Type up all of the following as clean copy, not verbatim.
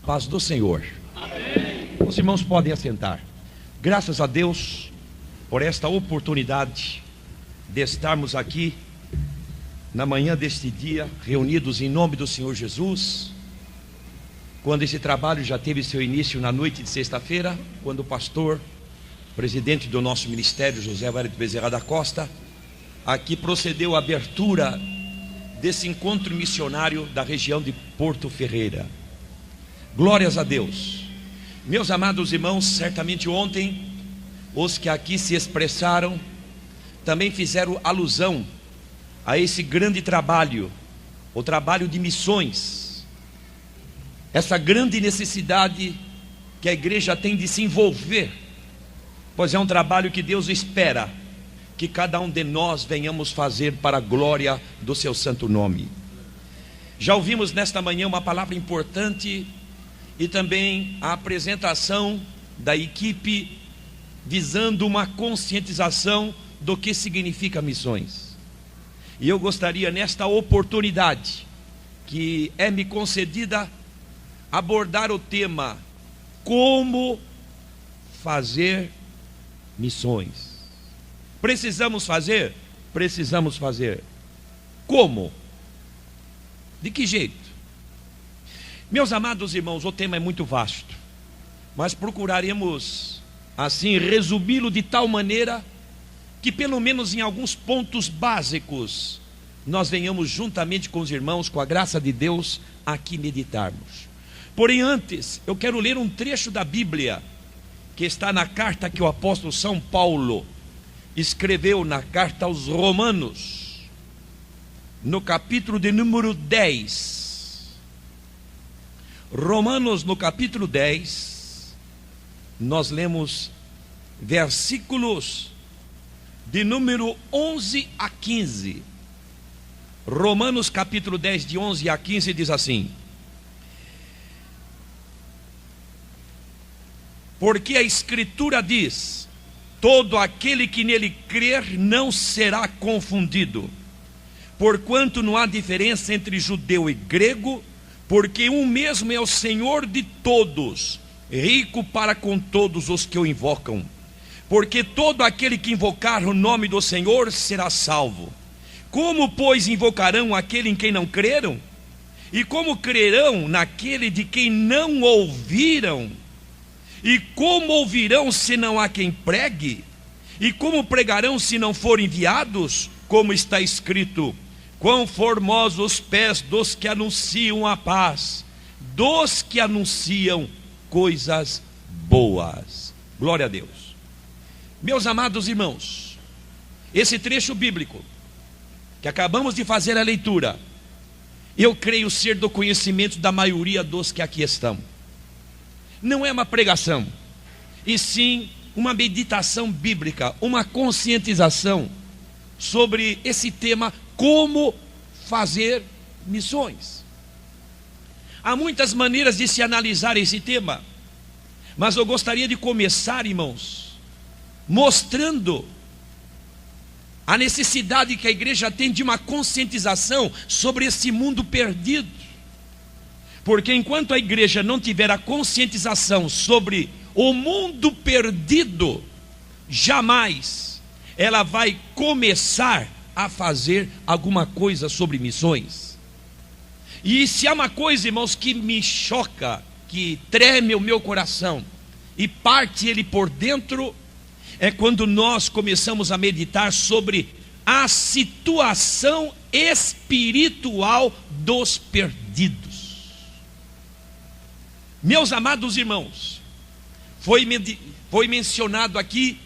Paz do Senhor. Amém. Os irmãos podem assentar. Graças a Deus por esta oportunidade de estarmos aqui na manhã deste dia, reunidos em nome do Senhor Jesus. Quando esse trabalho já teve seu início na noite de sexta-feira, quando o pastor, presidente do nosso ministério, José Wellington Bezerra da Costa, aqui procedeu a abertura desse encontro missionário da região de Porto Ferreira. Glórias a Deus. Meus amados irmãos, certamente ontem os que aqui se expressaram também fizeram alusão a esse grande trabalho, o trabalho de missões, essa grande necessidade que a igreja tem de se envolver, pois é um trabalho que Deus espera que cada um de nós venhamos fazer para a glória do seu santo nome. Já ouvimos nesta manhã uma palavra importante e também a apresentação da equipe visando uma conscientização do que significa missões. E eu gostaria nesta oportunidade que é me concedida abordar o tema como fazer missões. Precisamos fazer? Precisamos fazer. Como? De que jeito? Meus amados irmãos, o tema é muito vasto, mas procuraremos assim resumi-lo de tal maneira que pelo menos em alguns pontos básicos nós venhamos juntamente com os irmãos, com a graça de Deus, aqui meditarmos. Porém antes, eu quero ler um trecho da Bíblia que está na carta que o apóstolo São Paulo escreveu na carta aos Romanos, no capítulo de número 10. Romanos, no capítulo 10, nós lemos versículos de número 11 a 15. Romanos capítulo 10, de 11 a 15, diz assim: porque a Escritura diz: todo aquele que nele crer não será confundido, porquanto não há diferença entre judeu e grego, porque um mesmo é o Senhor de todos, rico para com todos os que o invocam. Porque todo aquele que invocar o nome do Senhor será salvo. Como, pois, invocarão aquele em quem não creram? E como crerão naquele de quem não ouviram? E como ouvirão se não há quem pregue? E como pregarão se não forem enviados? Como está escrito: quão formosos os pés dos que anunciam a paz, dos que anunciam coisas boas. Glória a Deus. Meus amados irmãos, esse trecho bíblico que acabamos de fazer a leitura, eu creio ser do conhecimento da maioria dos que aqui estão. Não é uma pregação, e sim uma meditação bíblica, uma conscientização sobre esse tema, como fazer missões. Há muitas maneiras de se analisar esse tema, mas eu gostaria de começar, irmãos, mostrando a necessidade que a igreja tem de uma conscientização sobre esse mundo perdido. Porque enquanto a igreja não tiver a conscientização sobre o mundo perdido, jamais ela vai começar a fazer alguma coisa sobre missões. E se há uma coisa, irmãos, que me choca, que treme o meu coração e parte ele por dentro, é quando nós começamos a meditar sobre a situação espiritual dos perdidos. Meus amados irmãos, foi mencionado aqui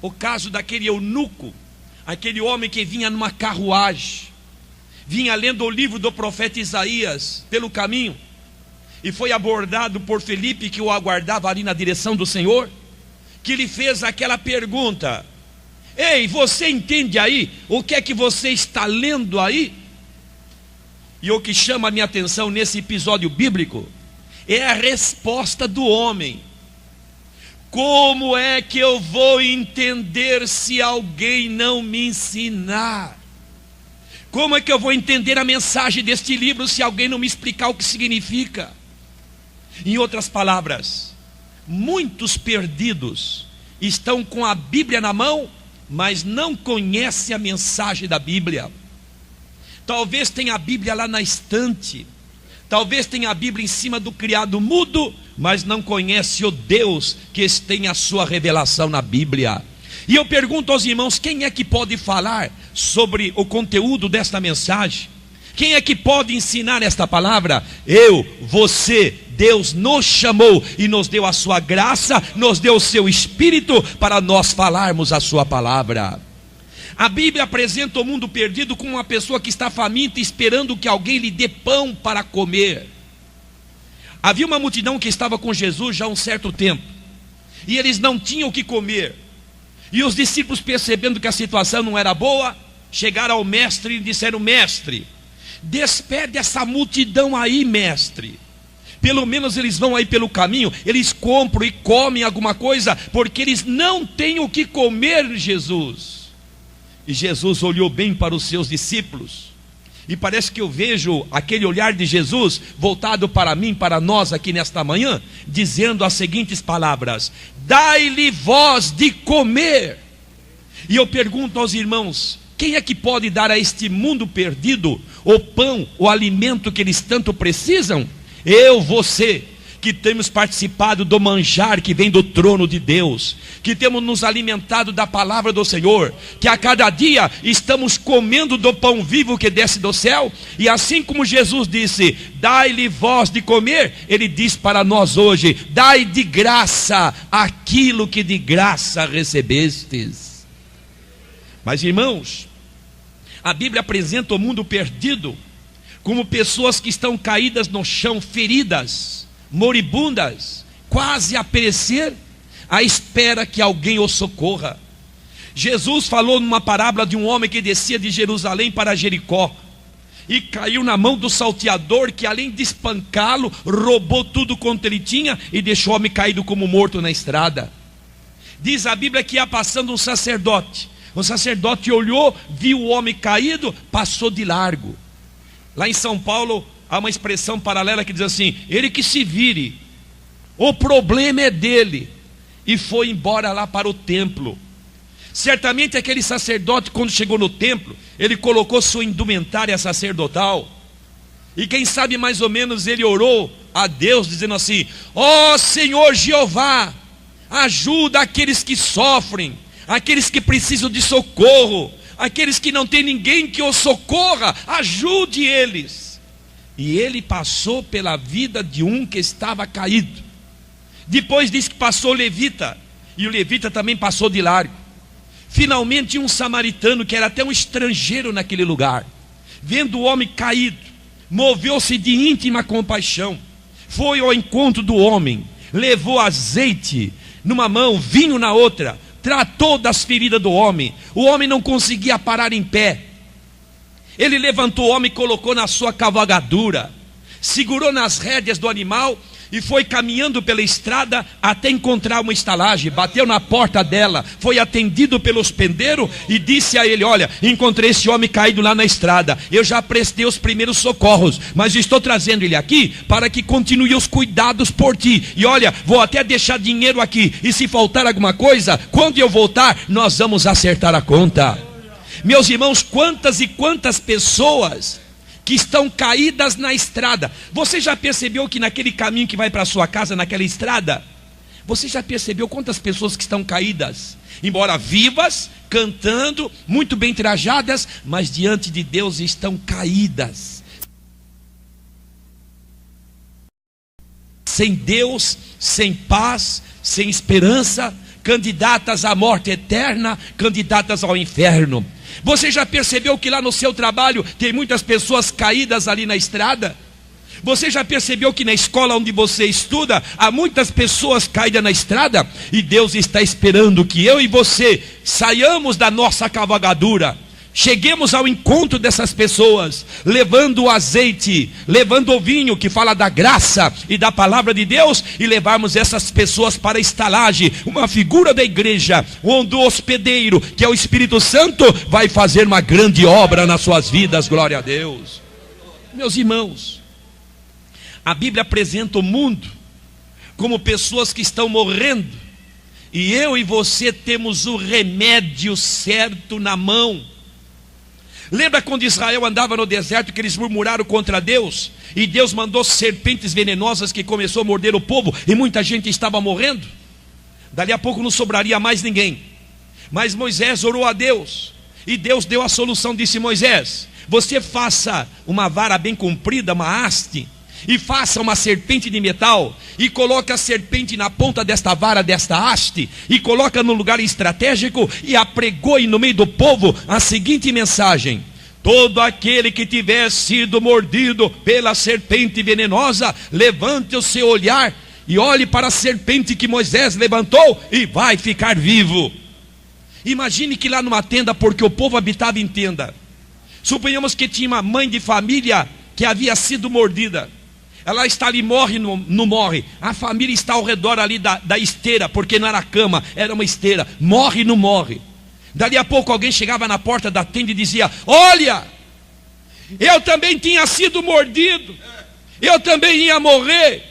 o caso daquele eunuco, aquele homem que vinha numa carruagem, vinha lendo o livro do profeta Isaías pelo caminho, e foi abordado por Felipe, que o aguardava ali na direção do Senhor, que lhe fez aquela pergunta: ei, você entende aí o que é que você está lendo aí? E o que chama a minha atenção nesse episódio bíblico é a resposta do homem: como é que eu vou entender se alguém não me ensinar? Como é que eu vou entender a mensagem deste livro se alguém não me explicar o que significa? Em outras palavras, muitos perdidos estão com a Bíblia na mão, mas não conhecem a mensagem da Bíblia. Talvez tenha a Bíblia lá na estante, talvez tenha a Bíblia em cima do criado mudo, mas não conhece o Deus que tem a sua revelação na Bíblia. E eu pergunto aos irmãos, quem é que pode falar sobre o conteúdo desta mensagem? Quem é que pode ensinar esta palavra? Eu, você. Deus nos chamou e nos deu a sua graça, nos deu o seu Espírito para nós falarmos a sua palavra. A Bíblia apresenta o mundo perdido como uma pessoa que está faminta, esperando que alguém lhe dê pão para comer. Havia uma multidão que estava com Jesus já há um certo tempo, e eles não tinham o que comer. E os discípulos, percebendo que a situação não era boa, chegaram ao mestre e disseram: mestre, despede essa multidão aí, mestre. Pelo menos eles vão aí pelo caminho, eles compram e comem alguma coisa, porque eles não têm o que comer, Jesus. E Jesus olhou bem para os seus discípulos, e parece que eu vejo aquele olhar de Jesus voltado para mim, para nós aqui nesta manhã, dizendo as seguintes palavras: dai-lhe vós de comer. E eu pergunto aos irmãos, quem é que pode dar a este mundo perdido o pão, o alimento que eles tanto precisam? Eu, você, que temos participado do manjar que vem do trono de Deus, que temos nos alimentado da palavra do Senhor, que a cada dia estamos comendo do pão vivo que desce do céu, e assim como Jesus disse: dai-lhe vós de comer, Ele diz para nós hoje: dai de graça aquilo que de graça recebestes. Mas irmãos, a Bíblia apresenta o mundo perdido como pessoas que estão caídas no chão, feridas, moribundas, quase a perecer, à espera que alguém os socorra. Jesus falou numa parábola de um homem que descia de Jerusalém para Jericó e caiu na mão do salteador, que além de espancá-lo, roubou tudo quanto ele tinha e deixou o homem caído como morto na estrada. Diz a Bíblia que ia passando um sacerdote. O sacerdote olhou, viu o homem caído, passou de largo. Lá em São Paulo há uma expressão paralela que diz assim: ele que se vire, o problema é dele. E foi embora lá para o templo. Certamente aquele sacerdote, quando chegou no templo, ele colocou sua indumentária sacerdotal, e quem sabe mais ou menos ele orou a Deus dizendo assim: ó Senhor Jeová, ajuda aqueles que sofrem, aqueles que precisam de socorro, aqueles que não tem ninguém que os socorra, ajude eles. E ele passou pela vida de um que estava caído. Depois diz que passou o levita, e o levita também passou de largo. Finalmente um samaritano, que era até um estrangeiro naquele lugar, vendo o homem caído, moveu-se de íntima compaixão, foi ao encontro do homem, levou azeite numa mão, vinho na outra, tratou das feridas do homem. O homem não conseguia parar em pé. Ele levantou o homem e colocou na sua cavalgadura, segurou nas rédeas do animal e foi caminhando pela estrada até encontrar uma estalagem. Bateu na porta dela, foi atendido pelo hospedeiro e disse a ele: olha, encontrei esse homem caído lá na estrada, eu já prestei os primeiros socorros, mas estou trazendo ele aqui para que continue os cuidados por ti, e olha, vou até deixar dinheiro aqui, e se faltar alguma coisa, quando eu voltar, nós vamos acertar a conta. Meus irmãos, quantas e quantas pessoas que estão caídas na estrada. Você já percebeu que naquele caminho que vai para a sua casa, naquela estrada, você já percebeu quantas pessoas que estão caídas? Embora vivas, cantando, muito bem trajadas, mas diante de Deus estão caídas. Sem Deus, sem paz, sem esperança, candidatas à morte eterna, candidatas ao inferno. Você já percebeu que lá no seu trabalho tem muitas pessoas caídas ali na estrada? Você já percebeu que na escola onde você estuda há muitas pessoas caídas na estrada? E Deus está esperando que eu e você saiamos da nossa cavalgadura, cheguemos ao encontro dessas pessoas, levando o azeite, levando o vinho que fala da graça e da palavra de Deus, e levarmos essas pessoas para a estalagem, uma figura da igreja, onde o hospedeiro, que é o Espírito Santo, vai fazer uma grande obra nas suas vidas. Glória a Deus. Meus irmãos, a Bíblia apresenta o mundo como pessoas que estão morrendo, e eu e você temos o remédio certo na mão. Lembra quando Israel andava no deserto, que eles murmuraram contra Deus, e Deus mandou serpentes venenosas que começou a morder o povo, e muita gente estava morrendo? Dali a pouco não sobraria mais ninguém. Mas Moisés orou a Deus, e Deus deu a solução. Disse: Moisés, você faça uma vara bem comprida, uma haste, e faça uma serpente de metal, e coloque a serpente na ponta desta vara, desta haste, e coloca no lugar estratégico, e apregoe no meio do povo a seguinte mensagem: todo aquele que tiver sido mordido pela serpente venenosa, levante o seu olhar e olhe para a serpente que Moisés levantou, e vai ficar vivo. Imagine que lá numa tenda, porque o povo habitava em tenda, suponhamos que tinha uma mãe de família que havia sido mordida. Ela está ali, morre, não morre. A família está ao redor ali da esteira, porque não era cama, era uma esteira. Morre, não morre. Dali a pouco alguém chegava na porta da tenda e dizia: olha, eu também tinha sido mordido, eu também ia morrer,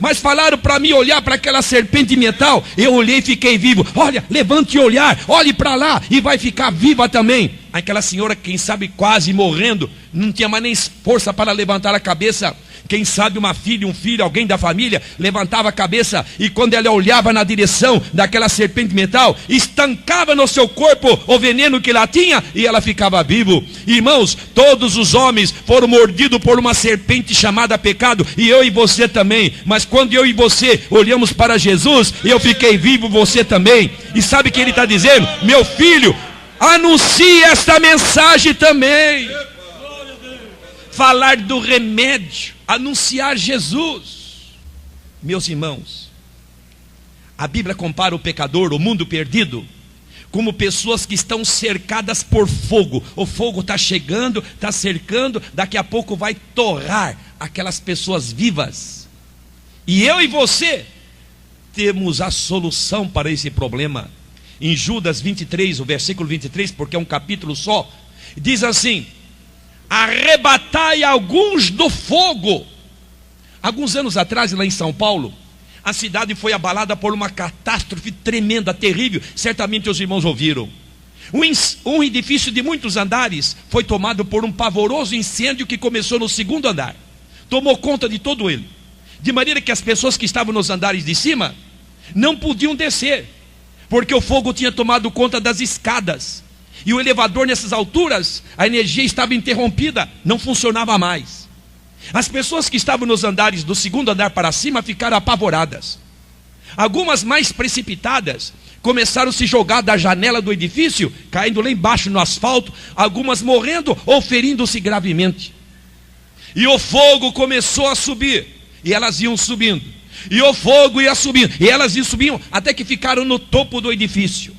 mas falaram para mim olhar para aquela serpente de metal. Eu olhei e fiquei vivo. Olha, levante o olhar, olhe para lá e vai ficar viva também. Aquela senhora, quem sabe quase morrendo, não tinha mais nem força para levantar a cabeça. Quem sabe uma filha, um filho, alguém da família levantava a cabeça, e quando ela olhava na direção daquela serpente de metal, estancava no seu corpo o veneno que lá tinha, e ela ficava vivo. Irmãos, todos os homens foram mordidos por uma serpente chamada pecado, e eu e você também. Mas quando eu e você olhamos para Jesus, eu fiquei vivo, você também. E sabe o que ele está dizendo? Meu filho, anuncie esta mensagem também. Falar do remédio, anunciar Jesus. Meus irmãos, a Bíblia compara o pecador, o mundo perdido, como pessoas que estão cercadas por fogo. O fogo está chegando, está cercando, daqui a pouco vai torrar aquelas pessoas vivas. E eu e você temos a solução para esse problema. Em Judas 23, o versículo 23, porque é um capítulo só, diz assim: arrebatai alguns do fogo. Alguns anos atrás, lá em São Paulo, a cidade foi abalada por uma catástrofe tremenda, terrível. Certamente os irmãos ouviram. Um edifício de muitos andares foi tomado por um pavoroso incêndio que começou no segundo andar. Tomou conta de todo ele, de maneira que as pessoas que estavam nos andares de cima não podiam descer, porque o fogo tinha tomado conta das escadas. E o elevador, nessas alturas, a energia estava interrompida, não funcionava mais. As pessoas que estavam nos andares do segundo andar para cima ficaram apavoradas. Algumas, mais precipitadas, começaram a se jogar da janela do edifício, caindo lá embaixo no asfalto, algumas morrendo ou ferindo-se gravemente. E o fogo começou a subir, e elas iam subindo, e o fogo ia subindo, e elas iam subindo, até que ficaram no topo do edifício.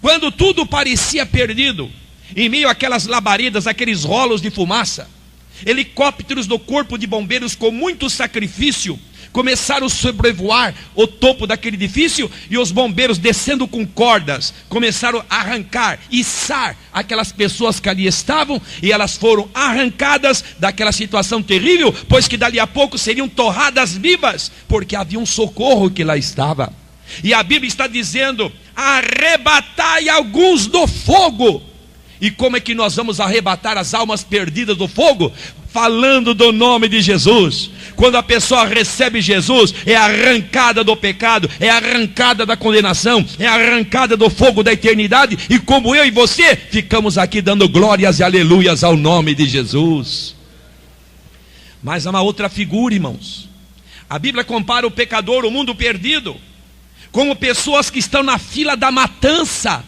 Quando tudo parecia perdido, em meio àquelas labaredas, aqueles rolos de fumaça, helicópteros do corpo de bombeiros, com muito sacrifício, começaram a sobrevoar o topo daquele edifício, e os bombeiros, descendo com cordas, começaram a arrancar, içar aquelas pessoas que ali estavam, e elas foram arrancadas daquela situação terrível, pois que dali a pouco seriam torradas vivas, porque havia um socorro que lá estava. E a Bíblia está dizendo: arrebatai alguns do fogo. E como é que nós vamos arrebatar as almas perdidas do fogo? Falando do nome de Jesus. Quando a pessoa recebe Jesus, é arrancada do pecado, é arrancada da condenação, é arrancada do fogo da eternidade. E como eu e você, ficamos aqui dando glórias e aleluias ao nome de Jesus. Mas há uma outra figura, irmãos. A Bíblia compara o pecador, o mundo perdido, como pessoas que estão na fila da matança.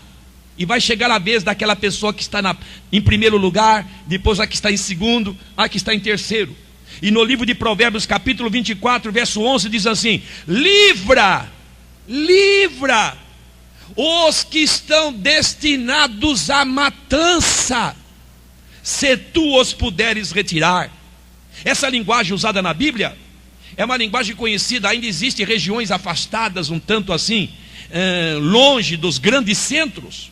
E vai chegar a vez daquela pessoa que está em primeiro lugar, depois a que está em segundo, a que está em terceiro. E no livro de Provérbios, capítulo 24, verso 11, diz assim: livra os que estão destinados à matança, se tu os puderes retirar. Essa linguagem usada na Bíblia é uma linguagem conhecida. Ainda existem regiões afastadas, um tanto assim, longe dos grandes centros,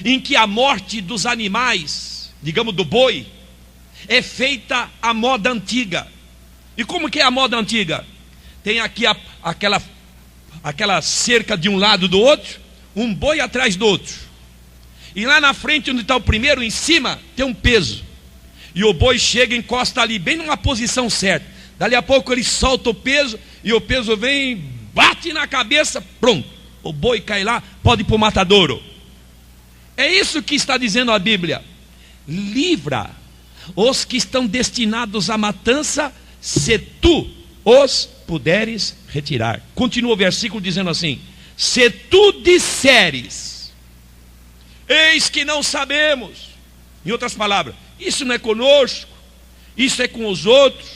em que a morte dos animais, digamos do boi, é feita à moda antiga. E como que é a moda antiga? tem aqui aquela cerca de um lado do outro, um boi atrás do outro. E lá na frente, onde está o primeiro, em cima, tem um peso. E o boi chega e encosta ali, bem numa posição certa. Dali a pouco ele solta o peso, e o peso vem, bate na cabeça, pronto. O boi cai lá, pode ir para o matadouro. É isso que está dizendo a Bíblia. Livra os que estão destinados à matança, se tu os puderes retirar. Continua o versículo dizendo assim: se tu disseres, eis que não sabemos. Em outras palavras, isso não é conosco, isso é com os outros,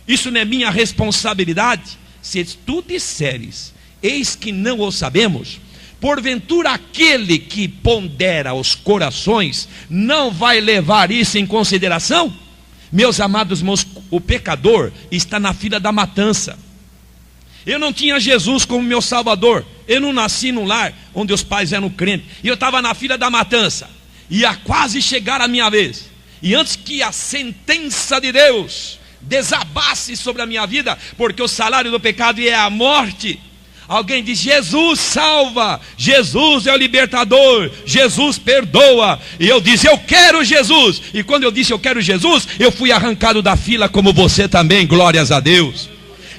isso não é minha responsabilidade. Se tu disseres, eis que não o sabemos, porventura aquele que pondera os corações não vai levar isso em consideração? Meus amados irmãos, o pecador está na fila da matança. Eu não tinha Jesus como meu salvador. Eu não nasci num lar onde os pais eram crentes. E eu estava na fila da matança. Ia quase chegar a minha vez. E antes que a sentença de Deus desabasse sobre a minha vida, porque o salário do pecado é a morte, alguém diz: Jesus salva, Jesus é o libertador, Jesus perdoa. E eu disse: eu quero Jesus. E quando eu disse eu quero Jesus, eu fui arrancado da fila como você também, glórias a Deus.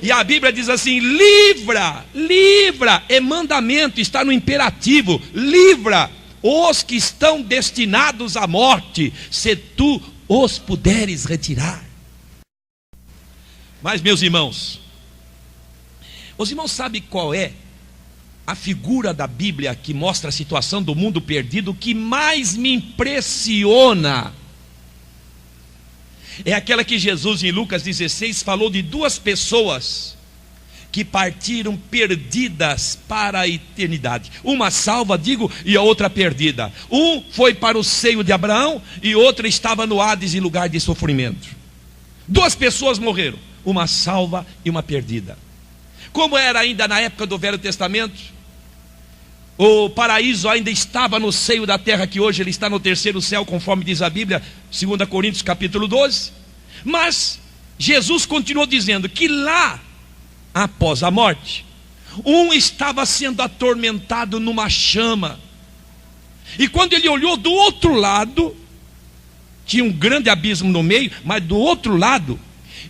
E a Bíblia diz assim: livra, livra, é mandamento, está no imperativo, livra os que estão destinados à morte, se tu os puderes retirar. Mas meus irmãos, os irmãos sabem qual é a figura da Bíblia que mostra a situação do mundo perdido que mais me impressiona? É aquela que Jesus em Lucas 16 falou de duas pessoas que partiram perdidas para a eternidade. Uma salva, digo, e a outra perdida. Um foi para o seio de Abraão e outra estava no Hades em lugar de sofrimento. Duas pessoas morreram, uma salva e uma perdida. Como era ainda na época do Velho Testamento, o paraíso ainda estava no seio da terra, que hoje ele está no terceiro céu, conforme diz a Bíblia, 2 Coríntios capítulo 12. Mas Jesus continuou dizendo que lá, após a morte, um estava sendo atormentado numa chama. E quando ele olhou do outro lado, tinha um grande abismo no meio, mas do outro lado,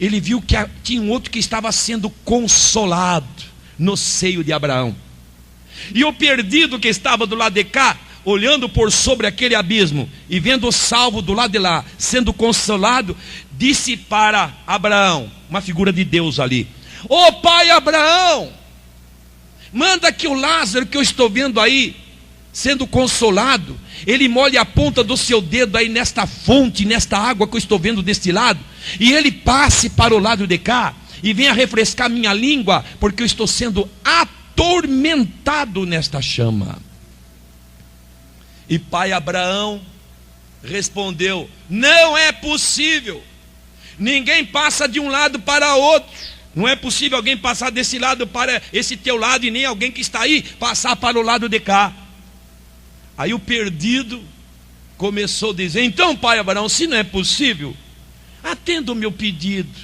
ele viu que tinha um outro que estava sendo consolado no seio de Abraão. E o perdido que estava do lado de cá, olhando por sobre aquele abismo e vendo o salvo do lado de lá, sendo consolado, disse para Abraão, uma figura de Deus ali: ô pai Abraão, manda que o Lázaro que eu estou vendo aí, sendo consolado, ele molhe a ponta do seu dedo aí nesta fonte, nesta água que eu estou vendo deste lado, e ele passe para o lado de cá, e venha refrescar minha língua, porque eu estou sendo atormentado nesta chama. E pai Abraão respondeu: não é possível, ninguém passa de um lado para outro. Não é possível alguém passar desse lado para esse teu lado, e nem alguém que está aí passar para o lado de cá. Aí o perdido começou a dizer: então pai Abraão, se não é possível, atenda o meu pedido,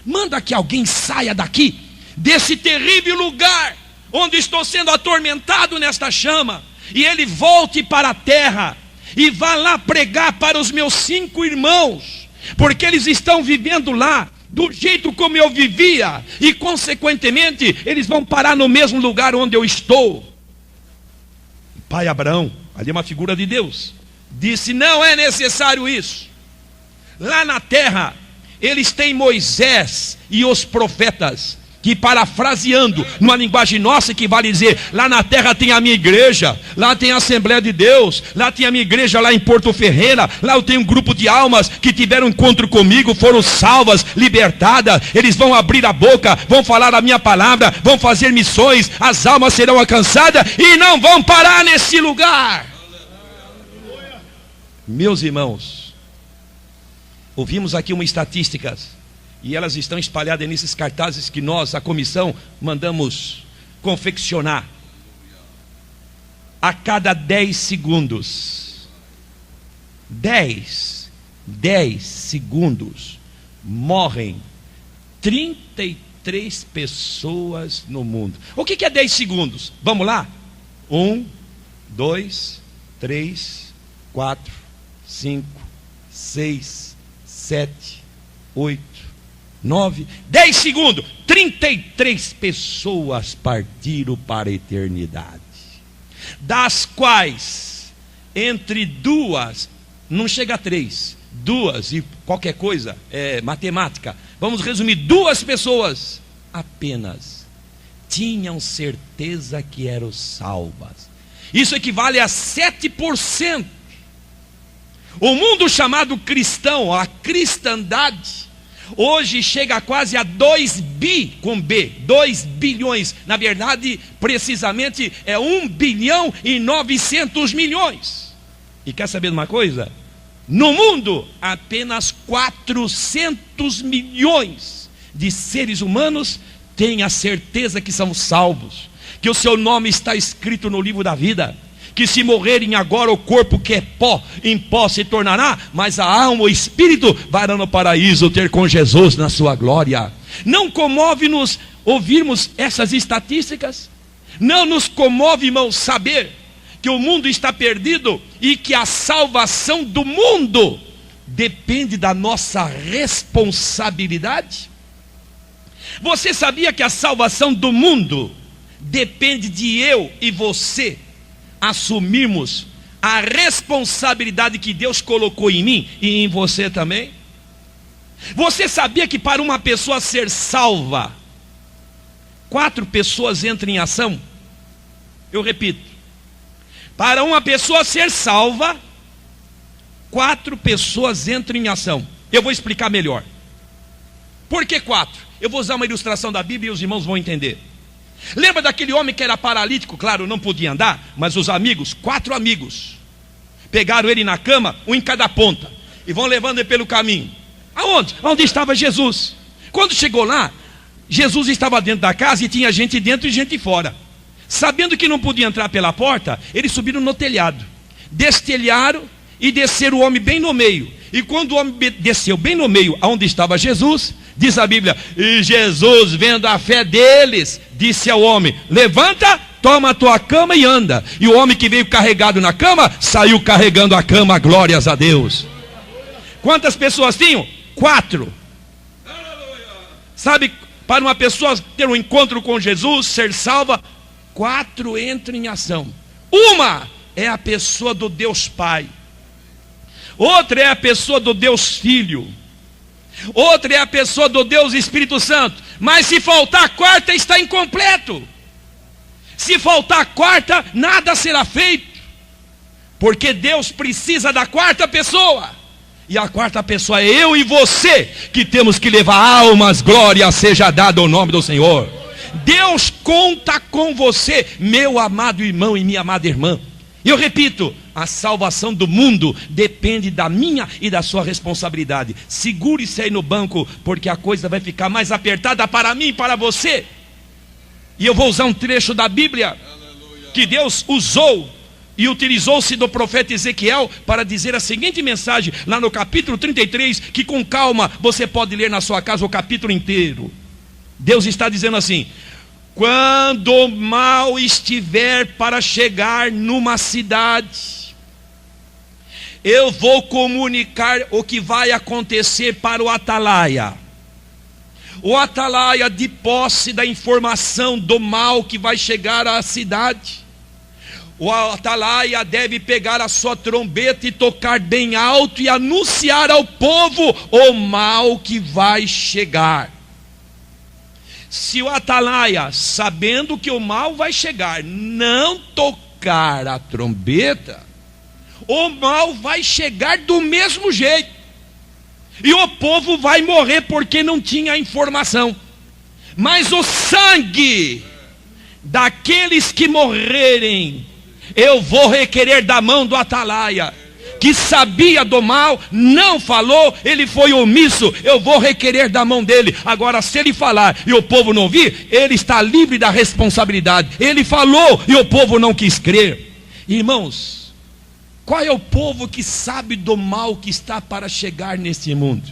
manda que alguém saia daqui, desse terrível lugar, onde estou sendo atormentado nesta chama, e ele volte para a terra, e vá lá pregar para os meus 5 irmãos, porque eles estão vivendo lá do jeito como eu vivia, e consequentemente eles vão parar no mesmo lugar onde eu estou. Pai Abraão, ali é uma figura de Deus, disse: não é necessário isso. Lá na terra eles têm Moisés e os profetas, que parafraseando numa linguagem nossa que vale dizer: lá na terra tem a minha igreja, lá tem a Assembleia de Deus, lá tem a minha igreja lá em Porto Ferreira, lá eu tenho um grupo de almas que tiveram encontro comigo, foram salvas, libertadas, eles vão abrir a boca, vão falar a minha palavra, vão fazer missões, as almas serão alcançadas e não vão parar nesse lugar. Meus irmãos, ouvimos aqui uma estatística, e elas estão espalhadas nesses cartazes que nós, a comissão, mandamos confeccionar. A cada 10 segundos, 10 segundos, morrem 33 33 pessoas no mundo. O que é 10 segundos? Vamos lá? 1, 2, 3, 4, 5, 6, 7, 8, 9, 10 segundos. 33 pessoas partiram para a eternidade, das quais entre duas, não chega a 3, duas e qualquer coisa, matemática, vamos resumir, 2 pessoas apenas tinham certeza que eram salvas. Isso equivale a 7%. O mundo chamado cristão, a cristandade, hoje chega quase a 2 bilhões. Na verdade, precisamente é 1 bilhão e 900 milhões. E quer saber de uma coisa? No mundo, apenas 400 milhões de seres humanos têm a certeza que são salvos, que o seu nome está escrito no livro da vida, que se morrerem agora o corpo que é pó, em pó se tornará, mas a alma, o espírito, varão no paraíso ter com Jesus na sua glória. Não comove-nos ouvirmos essas estatísticas? Não nos comove, irmãos, saber que o mundo está perdido e que a salvação do mundo depende da nossa responsabilidade? Você sabia que a salvação do mundo depende de eu e você assumirmos a responsabilidade que Deus colocou em mim e em você também? Você sabia que para uma pessoa ser salva, 4 pessoas entram em ação? Eu repito, para uma pessoa ser salva, 4 pessoas entram em ação. Eu vou explicar melhor. Por que 4? Eu vou usar uma ilustração da Bíblia e os irmãos vão entender. Lembra daquele homem que era paralítico? Claro, não podia andar, mas os amigos, 4 amigos, pegaram ele na cama, um em cada ponta, e vão levando ele pelo caminho. Aonde? Onde estava Jesus. Quando chegou lá, Jesus estava dentro da casa e tinha gente dentro e gente fora. Sabendo que não podia entrar pela porta, eles subiram no telhado, destelharam e desceram o homem bem no meio. E quando o homem desceu bem no meio, aonde estava Jesus, diz a Bíblia, e Jesus, vendo a fé deles, disse ao homem, levanta, toma a tua cama e anda. E o homem que veio carregado na cama, saiu carregando a cama, glórias a Deus. Quantas pessoas tinham? 4. Sabe, para uma pessoa ter um encontro com Jesus, ser salva, 4 entram em ação. Uma é a pessoa do Deus Pai, outra é a pessoa do Deus Filho, outra é a pessoa do Deus Espírito Santo. Mas se faltar a 4ª, está incompleto. Se faltar a 4ª, nada será feito, porque Deus precisa da 4ª pessoa. E a 4ª pessoa é eu e você, que temos que levar almas, glória seja dada ao nome do Senhor. Deus conta com você, meu amado irmão e minha amada irmã. E eu repito, a salvação do mundo depende da minha e da sua responsabilidade. Segure-se aí no banco, porque a coisa vai ficar mais apertada para mim e para você. E eu vou usar um trecho da Bíblia que Deus usou e utilizou-se do profeta Ezequiel para dizer a seguinte mensagem, lá no capítulo 33, que com calma você pode ler na sua casa o capítulo inteiro. Deus está dizendo assim: quando o mal estiver para chegar numa cidade, eu vou comunicar o que vai acontecer para o atalaia. O atalaia, de posse da informação do mal que vai chegar à cidade, o atalaia deve pegar a sua trombeta e tocar bem alto e anunciar ao povo o mal que vai chegar. Se o atalaia, sabendo que o mal vai chegar, não tocar a trombeta, o mal vai chegar do mesmo jeito, e o povo vai morrer porque não tinha informação. Mas o sangue daqueles que morrerem, eu vou requerer da mão do atalaia, que sabia do mal, não falou, ele foi omisso, eu vou requerer da mão dele. Agora, se ele falar e o povo não ouvir, ele está livre da responsabilidade. Ele falou e o povo não quis crer. Irmãos, qual é o povo que sabe do mal que está para chegar nesse mundo?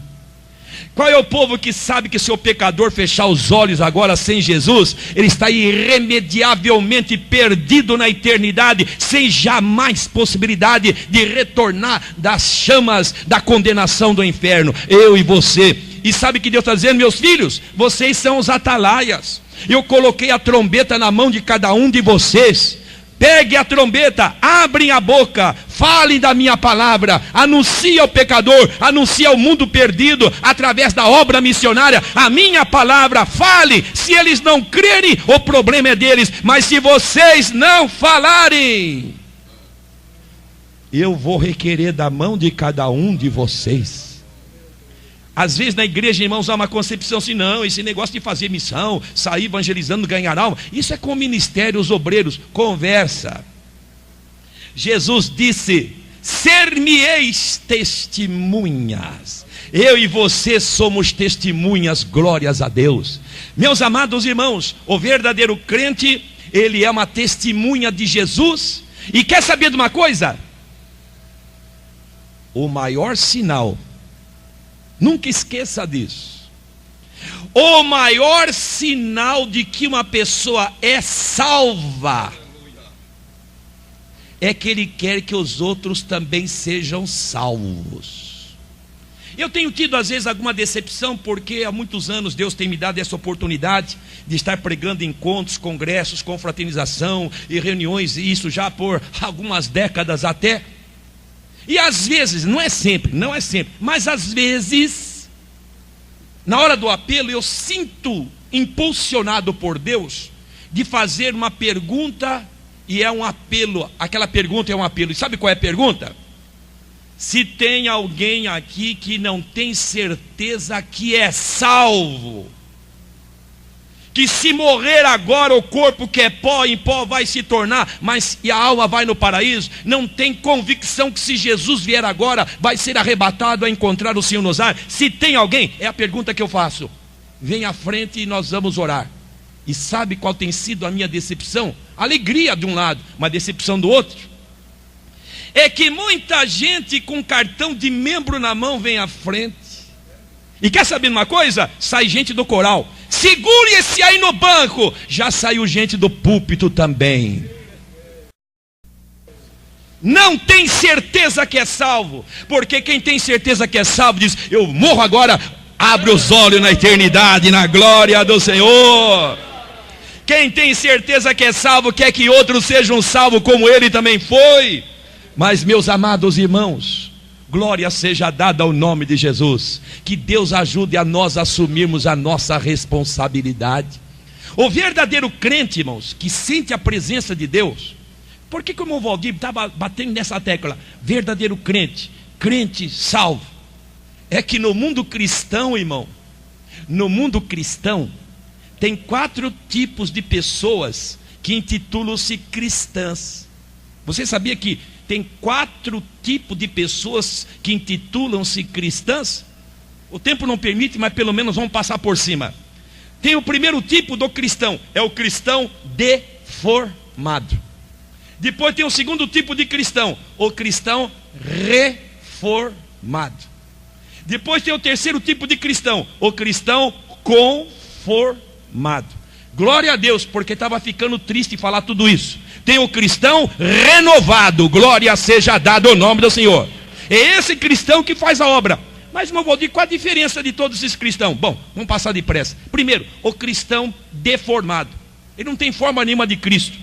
Qual é o povo que sabe que se o pecador fechar os olhos agora sem Jesus, ele está irremediavelmente perdido na eternidade, sem jamais possibilidade de retornar das chamas da condenação do inferno? Eu e você. E sabe que Deus está dizendo: meus filhos, vocês são os atalaias. Eu coloquei a trombeta na mão de cada um de vocês. Pegue a trombeta, abrem a boca, falem da minha palavra, anuncie ao pecador, anuncie ao mundo perdido, através da obra missionária, a minha palavra. Fale. Se eles não crerem, o problema é deles, mas se vocês não falarem, eu vou requerer da mão de cada um de vocês. Às vezes na igreja, irmãos, há uma concepção assim: não, esse negócio de fazer missão, sair evangelizando, ganhar alma, isso é com ministérios obreiros. Conversa. Jesus disse: ser-me-eis testemunhas. Eu e você somos testemunhas, glórias a Deus. Meus amados irmãos, o verdadeiro crente, ele é uma testemunha de Jesus. E quer saber de uma coisa? O maior sinal, nunca esqueça disso, o maior sinal de que uma pessoa é salva é que ele quer que os outros também sejam salvos. Eu tenho tido às vezes alguma decepção, porque há muitos anos Deus tem me dado essa oportunidade de estar pregando em encontros, congressos, confraternização e reuniões, e isso já por algumas décadas até. E às vezes, não é sempre, mas às vezes, na hora do apelo, eu sinto impulsionado por Deus de fazer uma pergunta, e é um apelo. Aquela pergunta é um apelo. E sabe qual é a pergunta? Se tem alguém aqui que não tem certeza que é salvo, que se morrer agora o corpo que é pó, em pó vai se tornar, mas e a alma vai no paraíso, não tem convicção que se Jesus vier agora vai ser arrebatado a encontrar o Senhor nos ares. Se tem alguém, é a pergunta que eu faço. Vem à frente e nós vamos orar. E sabe qual tem sido a minha decepção? Alegria de um lado, mas decepção do outro. É que muita gente com cartão de membro na mão vem à frente. E quer saber uma coisa? Sai gente do coral. Segure esse aí no banco. Já saiu gente do púlpito também. Não tem certeza que é salvo. Porque quem tem certeza que é salvo diz: eu morro agora, abre os olhos na eternidade, na glória do Senhor. Quem tem certeza que é salvo quer que outros sejam salvos como ele também foi. Mas, meus amados irmãos, glória seja dada ao nome de Jesus. Que Deus ajude a nós a assumirmos a nossa responsabilidade. O verdadeiro crente, irmãos, que sente a presença de Deus. Por que como o Valdir estava batendo nessa tecla? Verdadeiro crente, crente salvo. É que no mundo cristão, irmão, no mundo cristão, tem 4 tipos de pessoas que intitulam-se cristãs. Você sabia que tem 4 tipos de pessoas que intitulam-se cristãs? O tempo não permite, mas pelo menos vamos passar por cima. Tem o primeiro tipo do cristão, é o cristão deformado. Depois tem o segundo tipo de cristão, o cristão reformado. Depois tem o terceiro tipo de cristão, o cristão conformado. Glória a Deus, porque estava ficando triste falar tudo isso. Tem o cristão renovado, glória seja dada ao nome do Senhor. É esse cristão que faz a obra. Mas, irmão Valdir, qual a diferença de todos esses cristãos? Bom, vamos passar depressa. Primeiro, o cristão deformado. Ele não tem forma nenhuma de Cristo.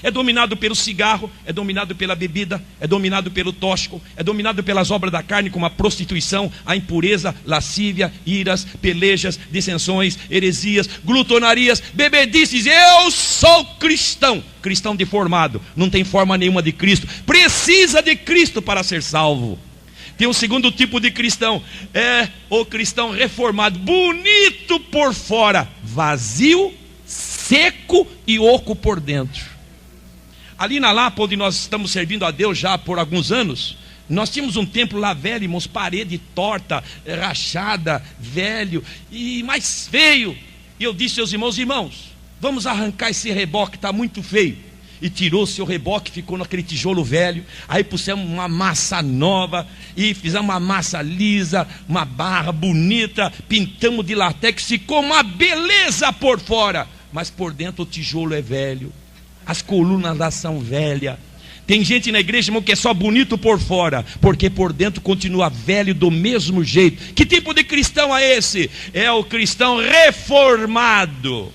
É dominado pelo cigarro, é dominado pela bebida, é dominado pelo tóxico, é dominado pelas obras da carne, como a prostituição, a impureza, lascívia, iras, pelejas, dissensões, heresias, glutonarias, bebedices. Eu sou cristão, cristão deformado, não tem forma nenhuma de Cristo, precisa de Cristo para ser salvo. Tem o segundo tipo de cristão, é o cristão reformado, bonito por fora, vazio, seco e oco por dentro. Ali na Lapa, onde nós estamos servindo a Deus já por alguns anos, nós tínhamos um templo lá velho, irmãos, parede torta, rachada, velho e mais feio. E eu disse aos irmãos, vamos arrancar esse reboque, está muito feio. e tirou o seu reboque, ficou naquele tijolo velho. Aí pusemos uma massa nova e fizemos uma massa lisa, uma barra bonita, pintamos de latex, ficou uma beleza por fora, mas por dentro o tijolo é velho, as colunas lá são velhas. Tem gente na igreja, irmão, que é só bonito por fora, porque por dentro continua velho do mesmo jeito. Que tipo de cristão é esse? É o cristão reformado.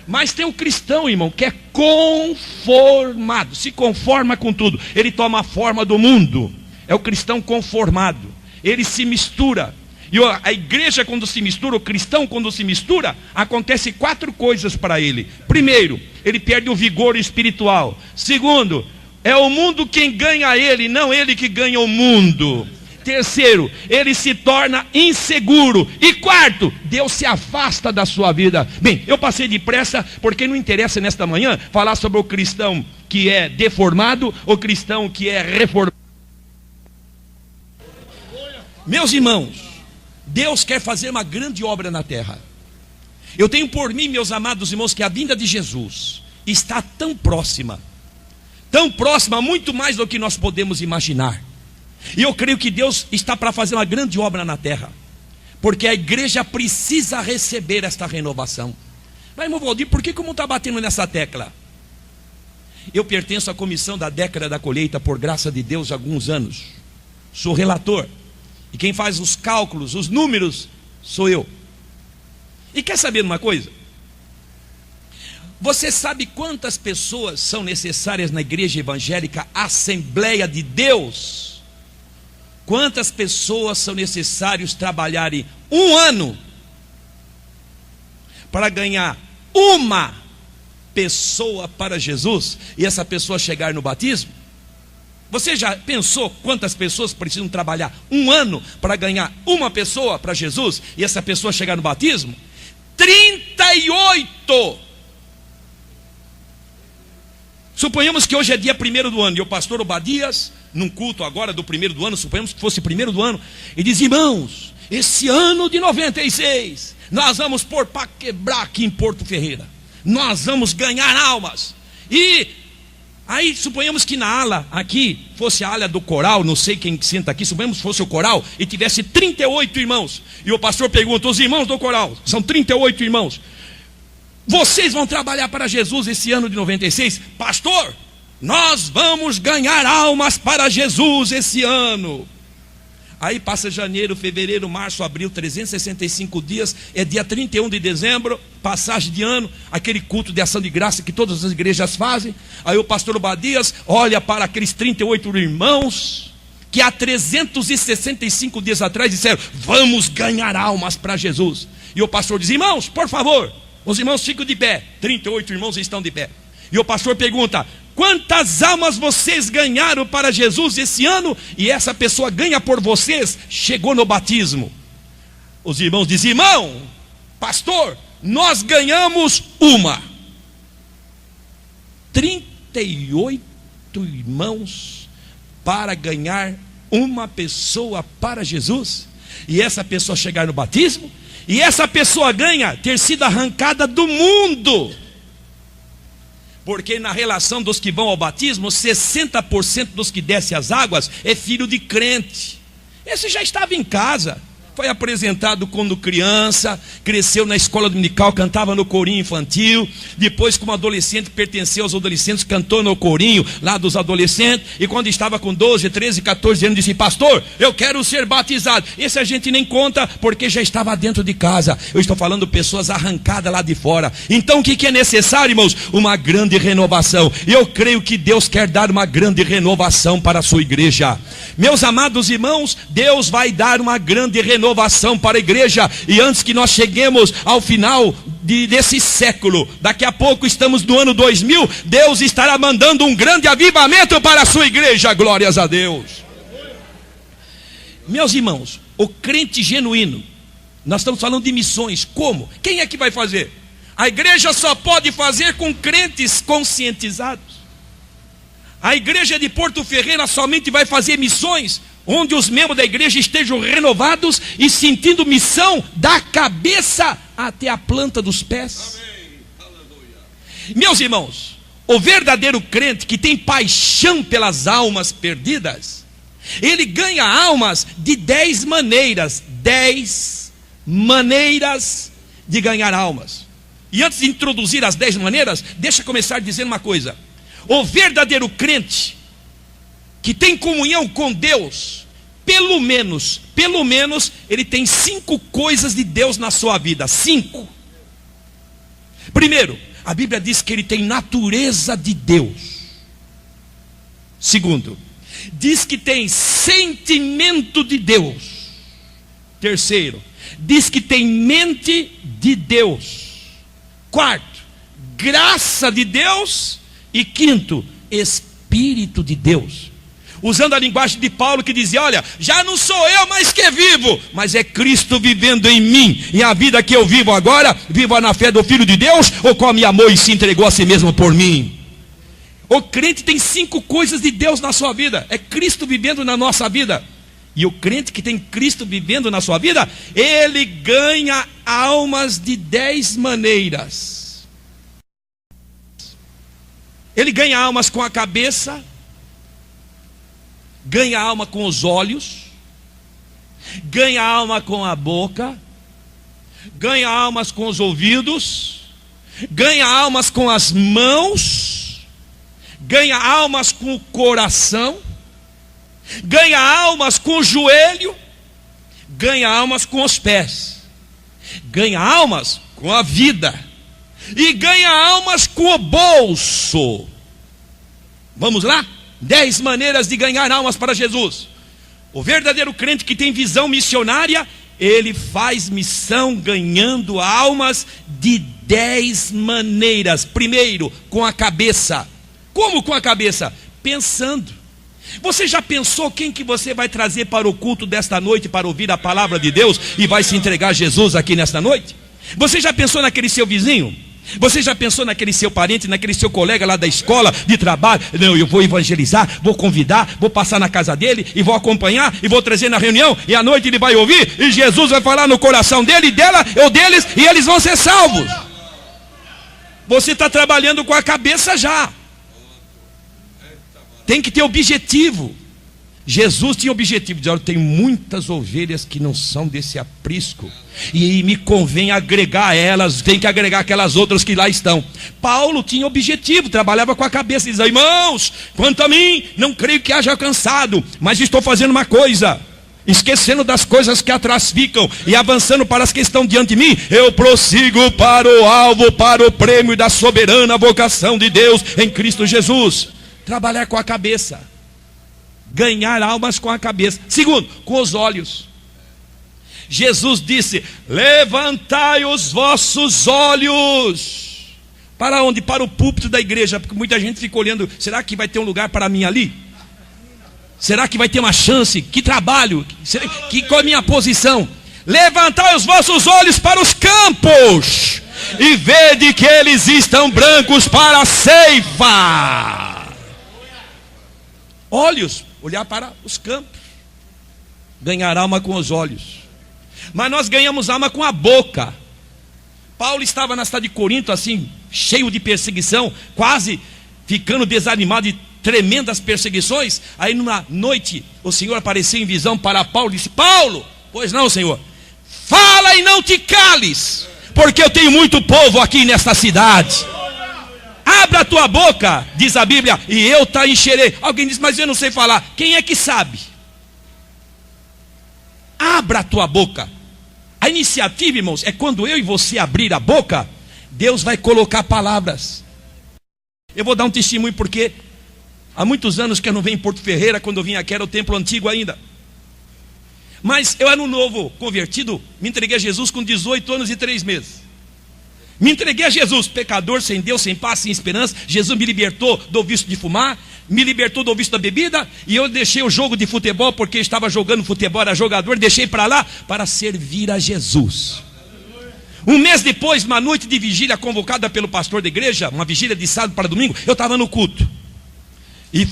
Mas tem o cristão, irmão, que é conformado, se conforma com tudo. Ele toma a forma do mundo. É o cristão conformado. Ele se mistura. E a igreja, quando se mistura, o cristão, quando se mistura, acontece 4 coisas para ele. Primeiro, ele perde o vigor espiritual. Segundo, é o mundo quem ganha ele, não ele que ganha o mundo. Terceiro, ele se torna inseguro. E quarto, Deus se afasta da sua vida. Bem, eu passei depressa, porque não interessa nesta manhã falar sobre o cristão que é deformado, o cristão que é reformado. Meus irmãos, Deus quer fazer uma grande obra na terra. Eu tenho por mim, meus amados irmãos, que a vinda de Jesus está tão próxima, muito mais do que nós podemos imaginar. E eu creio que Deus está para fazer uma grande obra na terra, porque a igreja precisa receber esta renovação. Mas, irmão Valdir, por que como está batendo nessa tecla? Eu pertenço à comissão da década da colheita, por graça de Deus, há alguns anos. Sou relator, e quem faz os cálculos, os números, sou eu. E quer saber uma coisa? Você sabe quantas pessoas são necessárias na igreja evangélica Assembleia de Deus? Quantas pessoas são necessários trabalharem 1 ano para ganhar uma pessoa para Jesus e essa pessoa chegar no batismo? Você já pensou quantas pessoas precisam trabalhar 1 ano para ganhar uma pessoa para Jesus e essa pessoa chegar no batismo? 38! Suponhamos que hoje é dia 1º do ano, e o pastor Obadias, num culto agora do 1º do ano, suponhamos que fosse 1º do ano, e diz: irmãos, esse ano de 96, nós vamos pôr para quebrar aqui em Porto Ferreira, nós vamos ganhar almas. E aí suponhamos que na ala aqui, fosse a ala do coral, não sei quem senta aqui, suponhamos que fosse o coral, e tivesse 38 irmãos, e o pastor pergunta: os irmãos do coral, são 38 irmãos, vocês vão trabalhar para Jesus esse ano de 96? Pastor, nós vamos ganhar almas para Jesus esse ano. Aí passa janeiro, fevereiro, março, abril, 365 dias, é dia 31 de dezembro, passagem de ano, aquele culto de ação de graça que todas as igrejas fazem. Aí o pastor Obadias olha para aqueles 38 irmãos que há 365 dias atrás disseram: vamos ganhar almas para Jesus. E o pastor diz: irmãos, por favor, os irmãos ficam de pé. 38 irmãos estão de pé. E o pastor pergunta: quantas almas vocês ganharam para Jesus esse ano? E essa pessoa ganha por vocês, chegou no batismo. Os irmãos dizem: irmão, pastor, nós ganhamos uma. 38 irmãos para ganhar uma pessoa para Jesus. E essa pessoa chegar no batismo. E essa pessoa ganha ter sido arrancada do mundo. Porque na relação dos que vão ao batismo, 60% dos que descem as águas é filho de crente. Esse já estava em casa, foi apresentado quando criança, cresceu na escola dominical, cantava no corinho infantil. Depois, como adolescente, pertenceu aos adolescentes, cantou no corinho lá dos adolescentes. E quando estava com 12, 13, 14 anos, disse: pastor, eu quero ser batizado. Esse a gente nem conta, porque já estava dentro de casa. Eu estou falando pessoas arrancadas lá de fora. Então o que é necessário, irmãos? Uma grande renovação. E eu creio que Deus quer dar uma grande renovação para a sua igreja. Meus amados irmãos, Deus vai dar uma grande renovação para a igreja. E antes que nós cheguemos ao final desse século, daqui a pouco estamos no ano 2000, Deus estará mandando um grande avivamento para a sua igreja. Glórias a Deus. Meus irmãos, o crente genuíno, nós estamos falando de missões. Como? Quem é que vai fazer? A igreja só pode fazer com crentes conscientizados. A igreja de Porto Ferreira somente vai fazer missões onde os membros da igreja estejam renovados e sentindo missão da cabeça até a planta dos pés. Amém. Meus irmãos, O verdadeiro crente que tem paixão pelas almas perdidas, ele ganha almas de 10 maneiras. 10 maneiras de ganhar almas. E antes de introduzir as 10 maneiras, deixa eu começar dizendo uma coisa. O verdadeiro crente que tem comunhão com Deus, pelo menos, ele tem 5 coisas de Deus na sua vida. 5. Primeiro, a Bíblia diz que ele tem natureza de Deus. Segundo, diz que tem sentimento de Deus. Terceiro, diz que tem mente de Deus. Quarto, graça de Deus. E quinto, Espírito de Deus. Usando a linguagem de Paulo, que dizia: olha, já não sou eu mais que vivo, mas é Cristo vivendo em mim. E a vida que eu vivo agora, vivo na fé do Filho de Deus, o qual me amou e se entregou a si mesmo por mim. O crente tem 5 coisas de Deus na sua vida. É Cristo vivendo na nossa vida. E o crente que tem Cristo vivendo na sua vida, ele ganha almas de 10 maneiras. Ele ganha almas com a cabeça, ganha alma com os olhos, ganha alma com a boca, ganha almas com os ouvidos, ganha almas com as mãos, ganha almas com o coração, ganha almas com o joelho, ganha almas com os pés, ganha almas com a vida, e ganha almas com o bolso. Vamos lá? 10 maneiras de ganhar almas para Jesus. O verdadeiro crente que tem visão missionária, ele faz missão ganhando almas de 10 maneiras. Primeiro, com a cabeça. Como com a cabeça? Pensando. Você já pensou quem que você vai trazer para o culto desta noite para ouvir a palavra de Deus e vai se entregar a Jesus aqui nesta noite? Você já pensou naquele seu vizinho? Você já pensou naquele seu parente, naquele seu colega lá da escola, de trabalho? Não, eu vou evangelizar, vou convidar, vou passar na casa dele e vou acompanhar e vou trazer na reunião, e à noite ele vai ouvir e Jesus vai falar no coração dele e dela, ou deles, e eles vão ser salvos. Você está trabalhando com a cabeça já. Tem que ter objetivo. Jesus tinha objetivo de dizer: tem muitas ovelhas que não são desse aprisco, e me convém agregar a elas, tem que agregar aquelas outras que lá estão. Paulo tinha objetivo, trabalhava com a cabeça, dizia: irmãos, quanto a mim, não creio que haja alcançado, mas estou fazendo uma coisa, esquecendo das coisas que atrás ficam e avançando para as que estão diante de mim, eu prossigo para o alvo, para o prêmio da soberana vocação de Deus em Cristo Jesus. Trabalhar com a cabeça, ganhar almas com a cabeça. Segundo, com os olhos. Jesus disse: levantai os vossos olhos. Para onde? Para o púlpito da igreja, porque muita gente fica olhando: será que vai ter um lugar para mim ali? Será que vai ter uma chance? Que trabalho? Qual é a minha posição? Levantai os vossos olhos para os campos e vede que eles estão brancos para a ceifa. Olhos, olhar para os campos. Ganhar alma com os olhos. Mas nós ganhamos alma com a boca. Paulo estava na cidade de Corinto, assim, cheio de perseguição, quase ficando desanimado de tremendas perseguições. Aí numa noite o Senhor apareceu em visão para Paulo e disse: Paulo, pois não, Senhor, fala e não te cales, porque eu tenho muito povo aqui nesta cidade. Abra a tua boca, diz a Bíblia, e eu te encherei. Alguém diz: mas eu não sei falar. Quem é que sabe? Abra a tua boca. A iniciativa, irmãos, é quando eu e você abrir a boca, Deus vai colocar palavras. Eu vou dar um testemunho, porque há muitos anos que eu não venho em Porto Ferreira. Quando eu vim aqui era o templo antigo ainda. Mas eu era um novo convertido, me entreguei a Jesus com 18 anos e 3 meses. Me entreguei a Jesus, pecador, sem Deus, sem paz, sem esperança. Jesus me libertou do vício de fumar, me libertou do vício da bebida, e eu deixei o jogo de futebol, porque eu estava jogando futebol, era jogador, deixei para lá para servir a Jesus. Um mês depois, uma noite de vigília convocada pelo pastor da igreja, uma vigília de sábado para domingo, eu estava no culto. E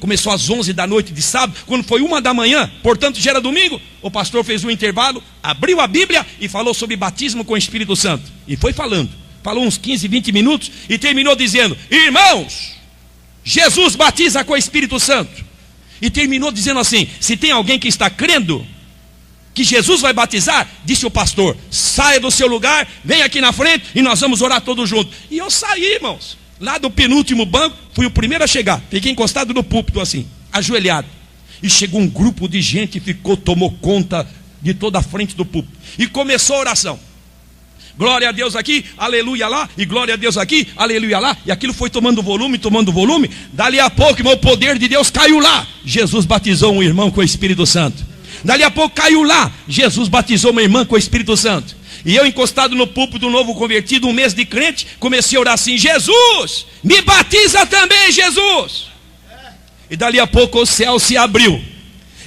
começou às 11 da noite de sábado. Quando foi 1 da manhã, portanto já era domingo, o pastor fez um intervalo, abriu a Bíblia e falou sobre batismo com o Espírito Santo. E foi falando falou uns 15, 20 minutos e terminou dizendo: irmãos, Jesus batiza com o Espírito Santo. E terminou dizendo assim: se tem alguém que está crendo que Jesus vai batizar, disse o pastor, saia do seu lugar, vem aqui na frente e nós vamos orar todos juntos. E eu saí, irmãos, lá do penúltimo banco, fui o primeiro a chegar, fiquei encostado no púlpito assim, ajoelhado. E chegou um grupo de gente e tomou conta de toda a frente do púlpito. E começou a oração. Glória a Deus aqui, aleluia lá, e glória a Deus aqui, aleluia lá. E aquilo foi tomando volume. Dali a pouco, irmão, o poder de Deus caiu lá. Jesus batizou um irmão com o Espírito Santo. Dali a pouco caiu lá. Jesus batizou uma irmã com o Espírito Santo. E eu encostado no púlpito, novo convertido, um mês de crente, comecei a orar assim: Jesus, me batiza também, Jesus. E dali a pouco o céu se abriu.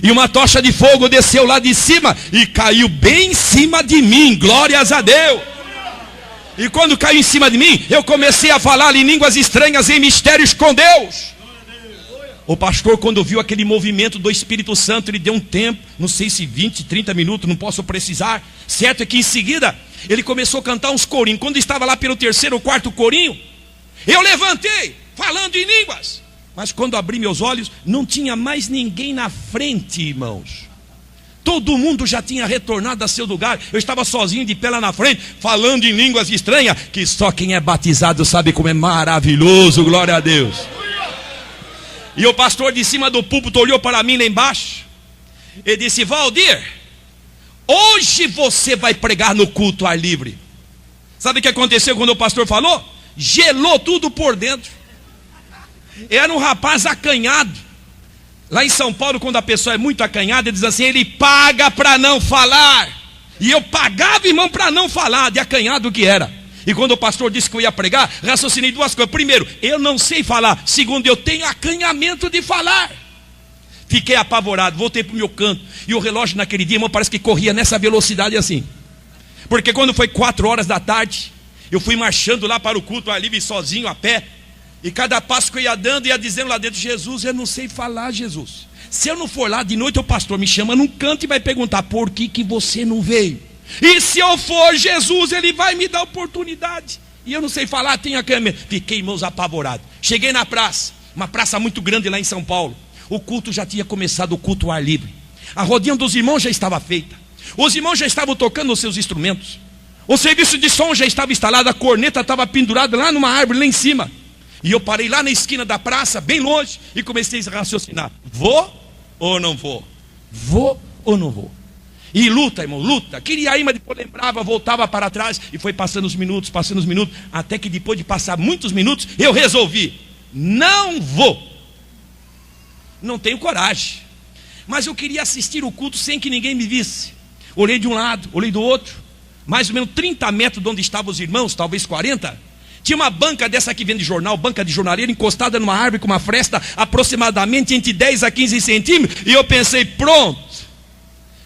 E uma tocha de fogo desceu lá de cima e caiu bem em cima de mim. Glórias a Deus. E quando caiu em cima de mim, eu comecei a falar em línguas estranhas, em mistérios com Deus. O pastor, quando viu aquele movimento do Espírito Santo, ele deu um tempo, não sei se 20, 30 minutos, não posso precisar. Certo é que em seguida, ele começou a cantar uns corinhos. Quando estava lá pelo terceiro ou quarto corinho, eu levantei, falando em línguas. Mas quando abri meus olhos, não tinha mais ninguém na frente, irmãos. Todo mundo já tinha retornado a seu lugar. Eu estava sozinho de pé lá na frente, falando em línguas estranhas, que só quem é batizado sabe como é maravilhoso, glória a Deus. E o pastor de cima do púlpito olhou para mim lá embaixo e disse: Valdir, hoje você vai pregar no culto ao ar livre. Sabe o que aconteceu quando o pastor falou? Gelou tudo por dentro. Era um rapaz acanhado. Lá em São Paulo, quando a pessoa é muito acanhada, diz assim: ele paga para não falar. E eu pagava, irmão, para não falar, de acanhado que era. E quando o pastor disse que eu ia pregar, raciocinei duas coisas. Primeiro, eu não sei falar. Segundo, eu tenho acanhamento de falar. Fiquei apavorado, voltei para o meu canto. E o relógio naquele dia, irmão, parece que corria nessa velocidade assim. Porque quando foi 4 horas da tarde, eu fui marchando lá para o culto ao ar livre, sozinho, a pé. E cada passo que eu ia dando, ia dizendo lá dentro: Jesus, eu não sei falar, Jesus. Se eu não for lá de noite, o pastor me chama num canto e vai perguntar: por que você não veio? E se eu for, Jesus, ele vai me dar oportunidade. E eu não sei falar, tenho acanhamento. Fiquei, irmãos, apavorado. Cheguei na praça, uma praça muito grande lá em São Paulo. O culto já tinha começado, o culto ao ar livre. A rodinha dos irmãos já estava feita. Os irmãos já estavam tocando os seus instrumentos. O serviço de som já estava instalado. A corneta estava pendurada lá numa árvore lá em cima. E eu parei lá na esquina da praça, bem longe, e comecei a raciocinar: vou ou não vou? Vou ou não vou? E luta, irmão, luta. Queria ir, mas depois lembrava, voltava para trás. E foi passando os minutos, até que depois de passar muitos minutos, eu resolvi: não vou. Não tenho coragem. Mas eu queria assistir o culto sem que ninguém me visse. Olhei de um lado, olhei do outro. Mais ou menos 30 metros de onde estavam os irmãos, talvez 40. Tinha uma banca dessa que vende jornal, banca de jornaleiro, encostada numa árvore com uma fresta aproximadamente entre 10 a 15 centímetros. E eu pensei: pronto,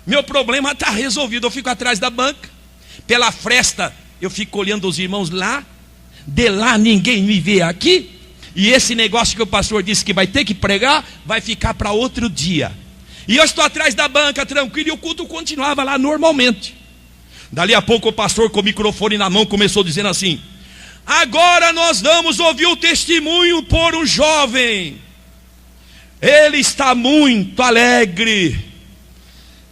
meu problema está resolvido. Eu fico atrás da banca, pela fresta eu fico olhando os irmãos lá. De lá ninguém me vê aqui. E esse negócio que o pastor disse que vai ter que pregar, vai ficar para outro dia. E eu estou atrás da banca, tranquilo, e o culto continuava lá normalmente. Dali a pouco o pastor, com o microfone na mão, começou dizendo assim: agora nós vamos ouvir o testemunho por um jovem. Ele está muito alegre.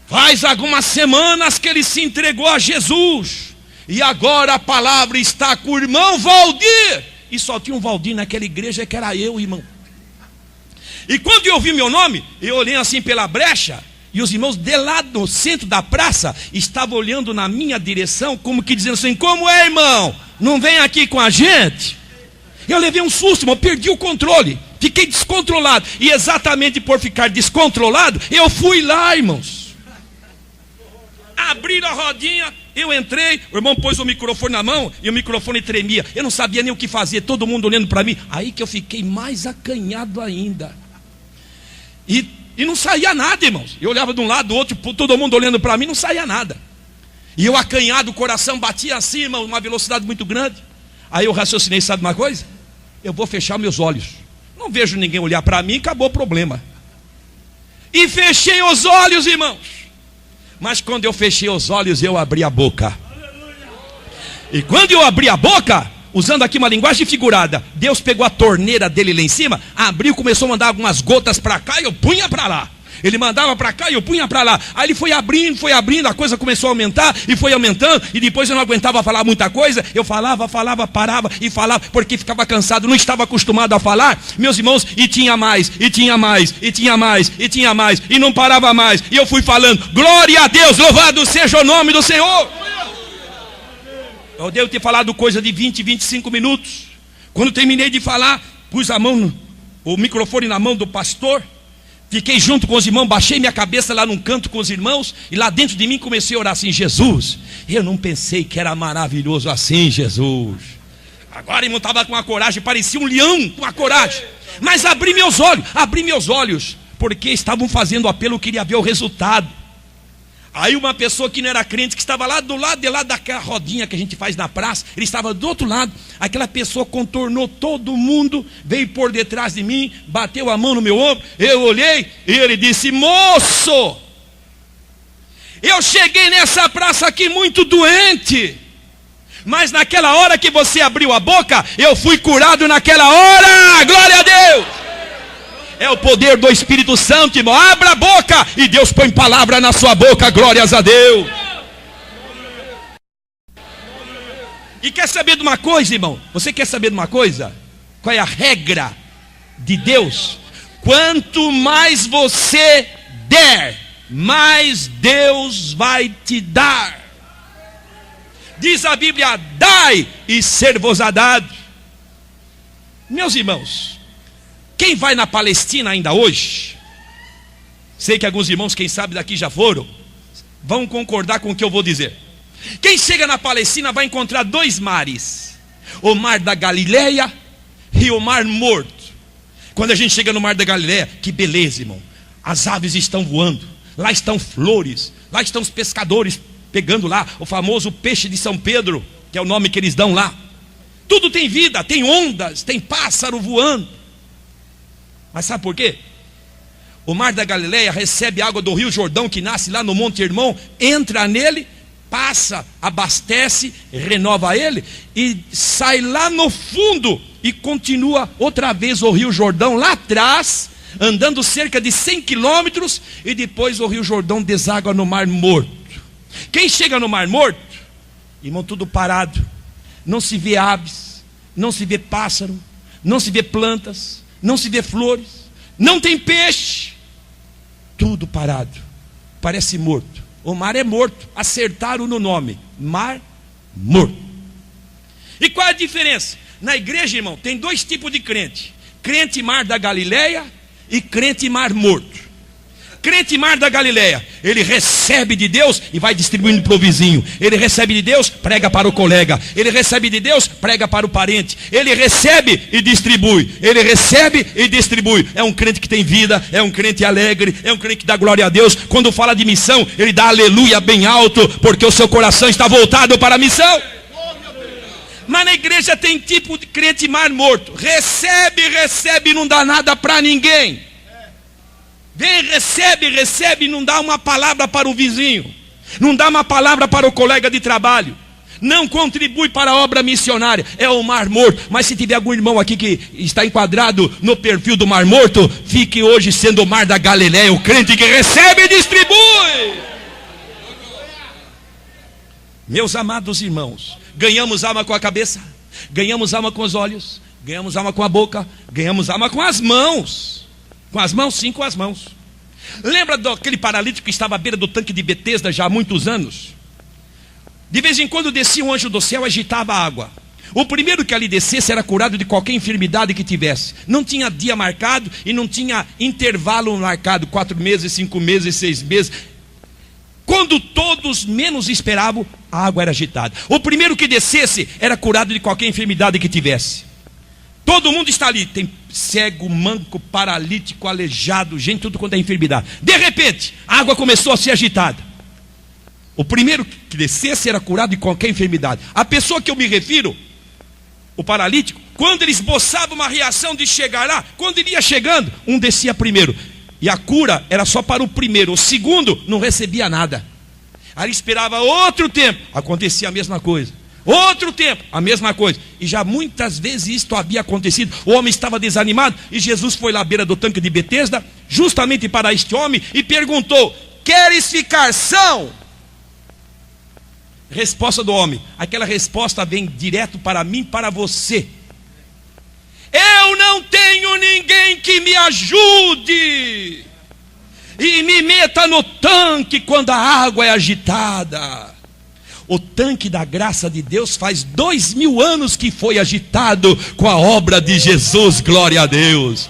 Faz algumas semanas que ele se entregou a Jesus. E agora a palavra está com o irmão Valdir. E só tinha um Valdir naquela igreja, que era eu, irmão. E quando eu ouvi meu nome, eu olhei assim pela brecha. E os irmãos de lá no centro da praça estavam olhando na minha direção, como que dizendo assim: como é, irmão? Não vem aqui com a gente? Eu levei um susto, irmão, perdi o controle. Fiquei descontrolado. E exatamente por ficar descontrolado, eu fui lá, irmãos. Abriram a rodinha, eu entrei, o irmão pôs o microfone na mão e o microfone tremia. Eu não sabia nem o que fazer, todo mundo olhando para mim. Aí que eu fiquei mais acanhado ainda. E não saía nada, irmãos. Eu olhava de um lado do outro, todo mundo olhando para mim, não saía nada. E eu acanhado, o coração batia assim, irmão, uma velocidade muito grande. Aí eu raciocinei: sabe uma coisa? Eu vou fechar meus olhos. Não vejo ninguém olhar para mim, acabou o problema. E fechei os olhos, irmãos. Mas quando eu fechei os olhos, eu abri a boca. E quando eu abri a boca, usando aqui uma linguagem figurada, Deus pegou a torneira dele lá em cima, abriu, começou a mandar algumas gotas para cá e eu punha para lá. Ele mandava para cá e eu punha para lá. Aí ele foi abrindo, a coisa começou a aumentar e foi aumentando. E depois eu não aguentava falar muita coisa. Eu falava, parava e falava, porque ficava cansado, não estava acostumado a falar. Meus irmãos, e tinha mais, e tinha mais, e tinha mais, e tinha mais, e não parava mais. E eu fui falando, glória a Deus, louvado seja o nome do Senhor. Eu devo ter falado coisa de 20, 25 minutos. Quando terminei de falar, pus o microfone na mão do pastor. Fiquei junto com os irmãos, baixei minha cabeça lá num canto com os irmãos, e lá dentro de mim comecei a orar assim: Jesus, eu não pensei que era maravilhoso assim, Jesus. Agora, irmão, estava com uma coragem, parecia um leão com a coragem. Mas abri meus olhos, porque estavam fazendo apelo, eu queria ver o resultado. Aí uma pessoa que não era crente, que estava lá do lado de lá daquela rodinha que a gente faz na praça, ele estava do outro lado. Aquela pessoa contornou todo mundo, veio por detrás de mim, bateu a mão no meu ombro, eu olhei e ele disse: moço, eu cheguei nessa praça aqui muito doente, mas naquela hora que você abriu a boca, eu fui curado naquela hora. Glória a Deus! É o poder do Espírito Santo, irmão. Abra a boca e Deus põe palavra na sua boca. Glórias a Deus. E quer saber de uma coisa, irmão? Você quer saber de uma coisa? Qual é a regra de Deus? Quanto mais você der, mais Deus vai te dar. Diz a Bíblia: dai e ser-vos-á dado. Meus irmãos, quem vai na Palestina ainda hoje, sei que alguns irmãos, quem sabe daqui já foram, vão concordar com o que eu vou dizer. Quem chega na Palestina vai encontrar dois mares: o mar da Galileia e o mar Morto. Quando a gente chega no mar da Galileia, que beleza, irmão. As aves estão voando, lá estão flores, lá estão os pescadores pegando lá o famoso peixe de São Pedro, que é o nome que eles dão lá. Tudo tem vida, tem ondas, tem pássaro voando. Mas sabe por quê? O mar da Galileia recebe água do rio Jordão, que nasce lá no Monte Hermon, entra nele, passa, abastece, renova ele e sai lá no fundo e continua outra vez o rio Jordão lá atrás, andando cerca de 100 quilômetros, e depois o rio Jordão deságua no Mar Morto. Quem chega no Mar Morto, irmão, tudo parado, não se vê aves, não se vê pássaro, não se vê plantas, não se vê flores, não tem peixe, tudo parado, parece morto. O mar é morto, acertaram no nome, Mar Morto. E qual é a diferença? Na igreja, irmão, tem dois tipos de crente: crente mar da Galileia e crente mar morto. Crente mar da Galileia, ele recebe de Deus e vai distribuindo para o vizinho. Ele recebe de Deus, prega para o colega. Ele recebe de Deus, prega para o parente. Ele recebe e distribui. Ele recebe e distribui. É um crente que tem vida, é um crente alegre, é um crente que dá glória a Deus. Quando fala de missão, ele dá aleluia bem alto, porque o seu coração está voltado para a missão. Mas na igreja tem tipo de crente mar morto: recebe e não dá nada para ninguém. Vem, recebe, não dá uma palavra para o vizinho, não dá uma palavra para o colega de trabalho, não contribui para a obra missionária. É o Mar Morto. Mas se tiver algum irmão aqui que está enquadrado no perfil do Mar Morto, fique hoje sendo o Mar da Galileia, o crente que recebe e distribui. Meus amados irmãos, ganhamos alma com a cabeça, ganhamos alma com os olhos, ganhamos alma com a boca, ganhamos alma com as mãos. Com as mãos, sim, com as mãos. Lembra daquele paralítico que estava à beira do tanque de Betesda já há muitos anos? De vez em quando descia um anjo do céu e agitava a água. O primeiro que ali descesse era curado de qualquer enfermidade que tivesse. Não tinha dia marcado e não tinha intervalo marcado: 4 meses, 5 meses, 6 meses. Quando todos menos esperavam, a água era agitada. O primeiro que descesse era curado de qualquer enfermidade que tivesse. Todo mundo está ali, tem cego, manco, paralítico, aleijado, gente, tudo quanto é enfermidade. De repente, a água começou a ser agitada. O primeiro que descesse era curado de qualquer enfermidade. A pessoa que eu me refiro, o paralítico, quando ele esboçava uma reação de chegar lá, quando ele ia chegando, um descia primeiro. E a cura era só para o primeiro, o segundo não recebia nada. Aí ele esperava outro tempo, acontecia a mesma coisa. Outro tempo, a mesma coisa. E já muitas vezes isto havia acontecido. O homem estava desanimado e Jesus foi lá à beira do tanque de Betesda, justamente para este homem, e perguntou: queres ficar são? Resposta do homem. Aquela resposta vem direto para mim, para você. Eu não tenho ninguém que me ajude e me meta no tanque quando a água é agitada. O tanque da graça de Deus faz 2000 anos que foi agitado com a obra de Jesus, glória a Deus.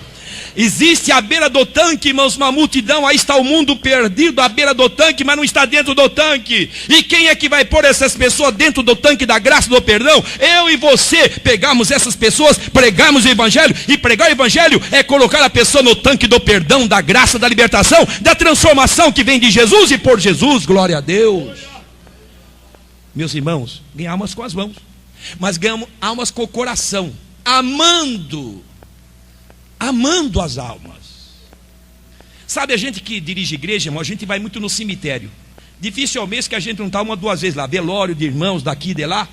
Existe à beira do tanque, irmãos, uma multidão. Aí está o mundo perdido à beira do tanque, mas não está dentro do tanque. E quem é que vai pôr essas pessoas dentro do tanque da graça e do perdão? Eu e você pegamos essas pessoas, pregamos o evangelho. E pregar o evangelho é colocar a pessoa no tanque do perdão, da graça, da libertação, da transformação que vem de Jesus e por Jesus, glória a Deus. Meus irmãos, ganhar almas com as mãos, mas ganhamos almas com o coração, amando as almas. Sabe, a gente que dirige igreja, irmão, a gente vai muito no cemitério. Difícil é o mês que a gente não está 1 ou 2 vezes lá, velório de irmãos daqui e de lá.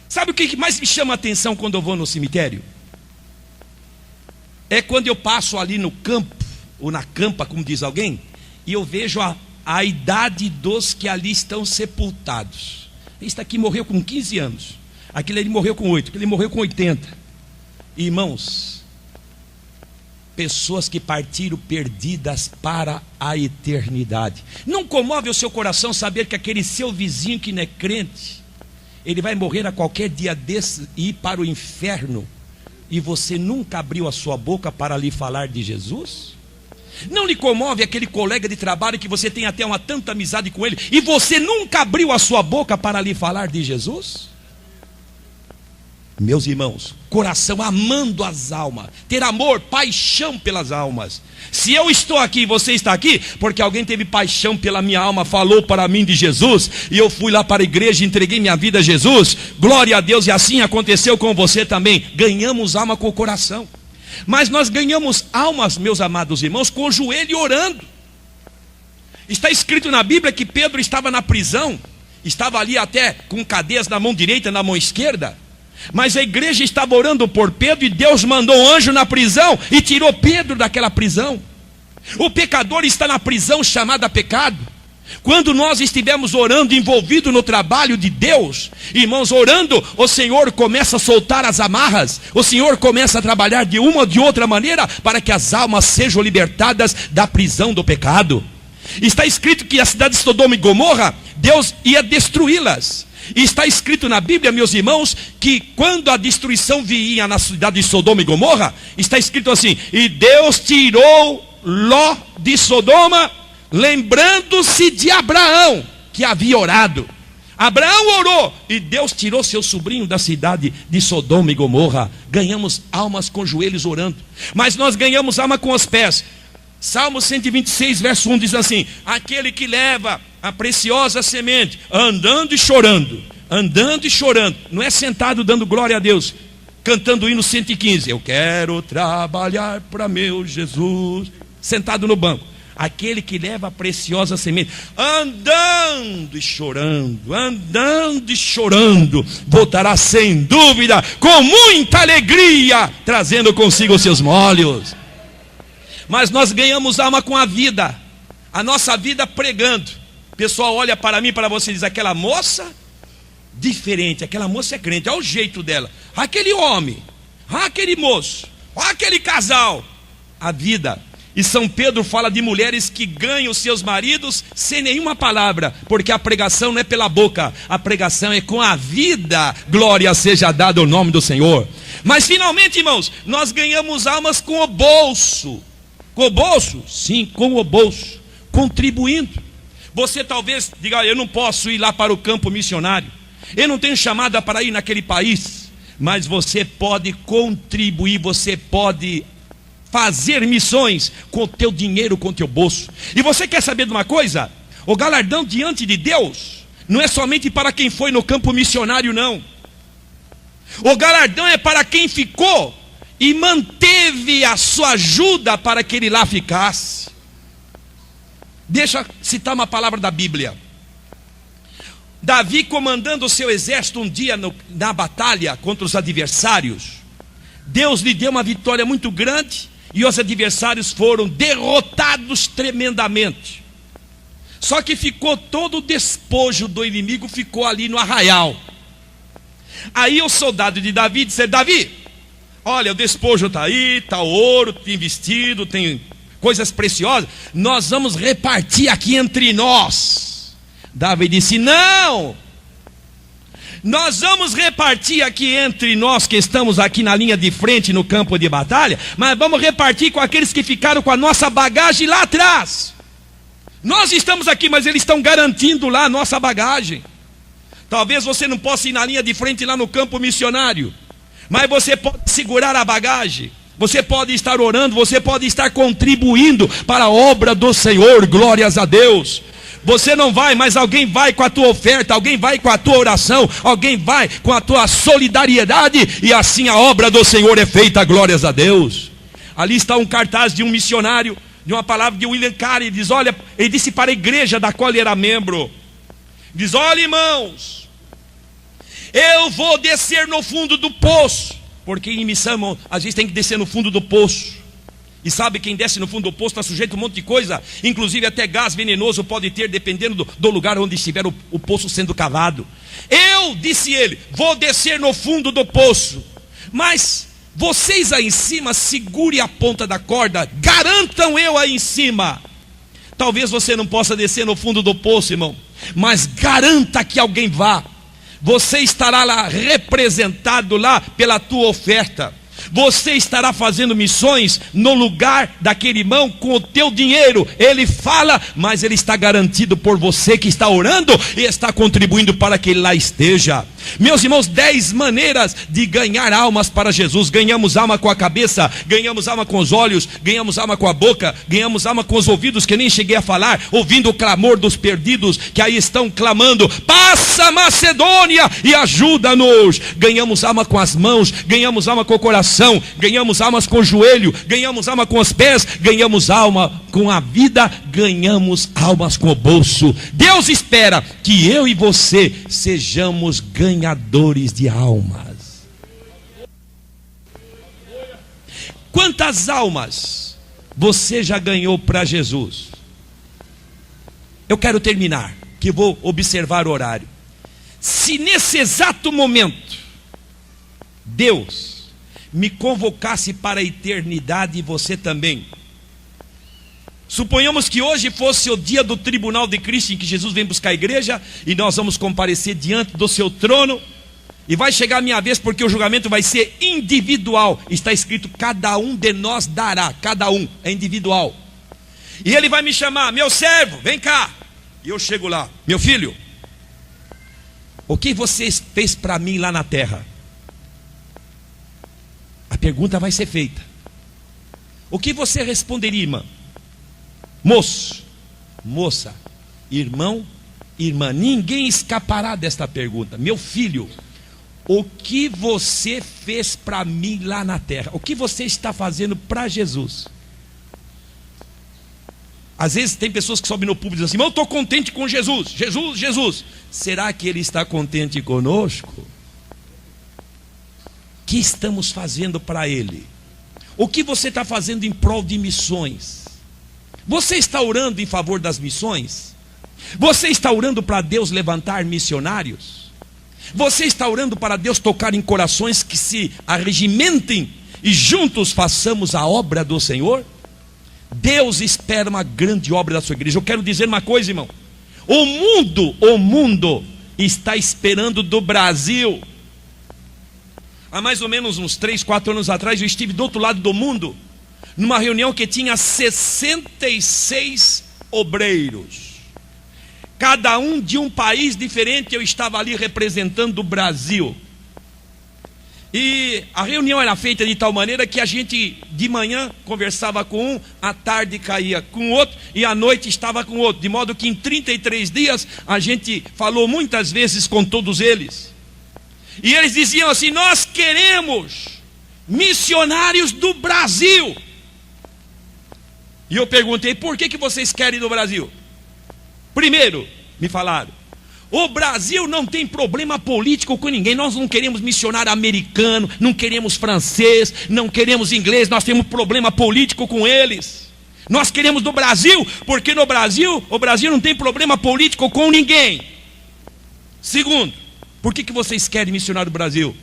Sabe o que mais me chama a atenção quando eu vou no cemitério? É quando eu passo ali no campo, ou na campa, como diz alguém, e eu vejo a idade dos que ali estão sepultados. Este aqui morreu com 15 anos, aquele ali morreu com 8, aquele morreu com 80. Irmãos, pessoas que partiram perdidas para a eternidade. Não comove o seu coração saber que aquele seu vizinho que não é crente, ele vai morrer a qualquer dia desse e ir para o inferno, e você nunca abriu a sua boca para lhe falar de Jesus? Não lhe comove aquele colega de trabalho que você tem até uma tanta amizade com ele, e você nunca abriu a sua boca para lhe falar de Jesus? Meus irmãos, coração amando as almas, ter amor, paixão pelas almas. Se eu estou aqui, você está aqui, porque alguém teve paixão pela minha alma, falou para mim de Jesus, e eu fui lá para a igreja e entreguei minha vida a Jesus. Glória a Deus, e assim aconteceu com você também. Ganhamos alma com o coração. Mas nós ganhamos almas, meus amados irmãos, com o joelho orando. Está escrito na Bíblia que Pedro estava na prisão, estava ali até com cadeias na mão direita, na mão esquerda. Mas a igreja estava orando por Pedro, e Deus mandou um anjo na prisão e tirou Pedro daquela prisão. O pecador está na prisão chamada pecado. Quando nós estivermos orando, envolvido no trabalho de Deus, irmãos, orando, o Senhor começa a soltar as amarras, o Senhor começa a trabalhar de uma ou de outra maneira, para que as almas sejam libertadas da prisão do pecado. Está escrito que a cidade de Sodoma e Gomorra, Deus ia destruí-las. E está escrito na Bíblia, meus irmãos, que quando a destruição vinha na cidade de Sodoma e Gomorra, está escrito assim: e Deus tirou Ló de Sodoma, lembrando-se de Abraão, que havia orado. Abraão orou, e Deus tirou seu sobrinho da cidade de Sodoma e Gomorra. Ganhamos almas com joelhos orando, mas nós ganhamos alma com os pés. Salmo 126, verso 1 diz assim: aquele que leva a preciosa semente, andando e chorando, não é sentado dando glória a Deus, cantando o hino 115, eu quero trabalhar para meu Jesus, sentado no banco. Aquele que leva a preciosa semente, andando e chorando, voltará sem dúvida, com muita alegria, trazendo consigo os seus molhos. Mas nós ganhamos alma com a vida, a nossa vida pregando. O pessoal olha para mim, para você, e diz: aquela moça diferente, aquela moça é crente, olha o jeito dela. Aquele homem, aquele moço, aquele casal. A vida. E São Pedro fala de mulheres que ganham seus maridos sem nenhuma palavra, porque a pregação não é pela boca, a pregação é com a vida. Glória seja dada ao nome do Senhor. Mas finalmente, irmãos, nós ganhamos almas com o bolso. Com o bolso? Sim, com o bolso, contribuindo. Você talvez diga: eu não posso ir lá para o campo missionário, eu não tenho chamada para ir naquele país. Mas você pode contribuir, você pode fazer missões com o teu dinheiro, com o teu bolso. E você quer saber de uma coisa? O galardão diante de Deus não é somente para quem foi no campo missionário, não. O galardão é para quem ficou e manteve a sua ajuda para que ele lá ficasse. Deixa eu citar uma palavra da Bíblia. Davi comandando o seu exército um dia na batalha contra os adversários, Deus lhe deu uma vitória muito grande e os adversários foram derrotados tremendamente. Só que ficou todo o despojo do inimigo, ficou ali no arraial. Aí o soldado de Davi disse: Davi, olha, o despojo está aí, está ouro, tem vestido, tem coisas preciosas, nós vamos repartir aqui entre nós. Davi disse: não, nós vamos repartir aqui entre nós que estamos aqui na linha de frente no campo de batalha, mas vamos repartir com aqueles que ficaram com a nossa bagagem lá atrás. Nós estamos aqui, mas eles estão garantindo lá a nossa bagagem. Talvez você não possa ir na linha de frente lá no campo missionário, mas você pode segurar a bagagem, você pode estar orando, você pode estar contribuindo para a obra do Senhor, glórias a Deus. Você não vai, mas alguém vai com a tua oferta, alguém vai com a tua oração, alguém vai com a tua solidariedade, e assim a obra do Senhor é feita, glórias a Deus. Ali está um cartaz de um missionário, de uma palavra de William Carey. Ele diz: olha, ele disse para a igreja da qual ele era membro, diz: olha, irmãos, eu vou descer no fundo do poço, porque em missão às vezes tem que descer no fundo do poço. E sabe, quem desce no fundo do poço está sujeito a um monte de coisa, inclusive até gás venenoso pode ter, dependendo do lugar onde estiver o poço sendo cavado. Eu, disse ele, vou descer no fundo do poço, mas vocês aí em cima segurem a ponta da corda, garantam eu aí em cima. Talvez você não possa descer no fundo do poço, irmão, mas garanta que alguém vá. Você estará lá representado lá pela tua oferta. Você estará fazendo missões no lugar daquele irmão com o teu dinheiro. Ele fala, mas ele está garantido por você que está orando e está contribuindo para que ele lá esteja. Meus irmãos, 10 maneiras de ganhar almas para Jesus. Ganhamos alma com a cabeça, ganhamos alma com os olhos, ganhamos alma com a boca, ganhamos alma com os ouvidos, que nem cheguei a falar, ouvindo o clamor dos perdidos que aí estão clamando: passa, Macedônia, e ajuda-nos. Ganhamos alma com as mãos, ganhamos alma com o coração, ganhamos almas com o joelho, ganhamos alma com os pés, ganhamos alma com a vida, ganhamos almas com o bolso. Deus espera que eu e você sejamos ganhadores de almas. Quantas almas você já ganhou para Jesus? Eu quero terminar, que vou observar o horário. Se nesse exato momento Deus me convocasse para a eternidade, e você também, suponhamos que hoje fosse o dia do tribunal de Cristo, em que Jesus vem buscar a igreja, e nós vamos comparecer diante do seu trono, e vai chegar a minha vez, porque o julgamento vai ser individual. Está escrito: cada um de nós dará, cada um, é individual. E ele vai me chamar: meu servo, vem cá. E eu chego lá: meu filho, o que você fez para mim lá na terra? A pergunta vai ser feita. O que você responderia, irmã? Moço, moça, irmão, irmã, ninguém escapará desta pergunta. Meu filho, o que você fez para mim lá na terra? O que você está fazendo para Jesus? Às vezes tem pessoas que sobem no púlpito e dizem assim: eu estou contente com Jesus, Jesus, Jesus. Será que Ele está contente conosco? O que estamos fazendo para Ele? O que você está fazendo em prol de missões? Você está orando em favor das missões? Você está orando para Deus levantar missionários? Você está orando para Deus tocar em corações que se arregimentem e juntos façamos a obra do Senhor? Deus espera uma grande obra da sua igreja. Eu quero dizer uma coisa, irmão: o mundo está esperando do Brasil. Há mais ou menos uns 3, 4 anos atrás, eu estive do outro lado do mundo, numa reunião que tinha 66 obreiros, cada um de um país diferente. Eu estava ali representando o Brasil. E a reunião era feita de tal maneira que a gente de manhã conversava com um, à tarde caía com o outro, e à noite estava com o outro, de modo que em 33 dias a gente falou muitas vezes com todos eles. E eles diziam assim: nós queremos missionários do Brasil. E eu perguntei: por que vocês querem do Brasil? Primeiro, me falaram, O Brasil não tem problema político com ninguém. Nós não queremos missionário americano, não queremos francês, não queremos inglês. Nós temos problema político com eles. Nós queremos do Brasil, porque no Brasil, o Brasil não tem problema político com ninguém. Segundo, por que vocês querem missionário do Brasil?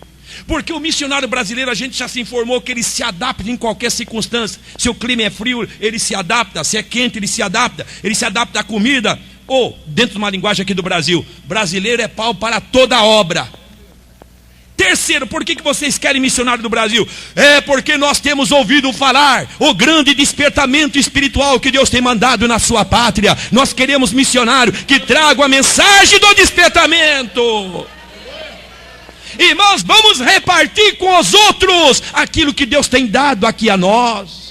Porque o missionário brasileiro, a gente já se informou que ele se adapta em qualquer circunstância. Se o clima é frio, ele se adapta. Se é quente, ele se adapta. Ele se adapta à comida. Ou, dentro de uma linguagem aqui do Brasil, brasileiro é pau para toda obra. Terceiro, por que vocês querem missionário do Brasil? É porque nós temos ouvido falar o grande despertamento espiritual que Deus tem mandado na sua pátria. Nós queremos missionário que traga a mensagem do despertamento. Irmãos, vamos repartir com os outros aquilo que Deus tem dado aqui a nós.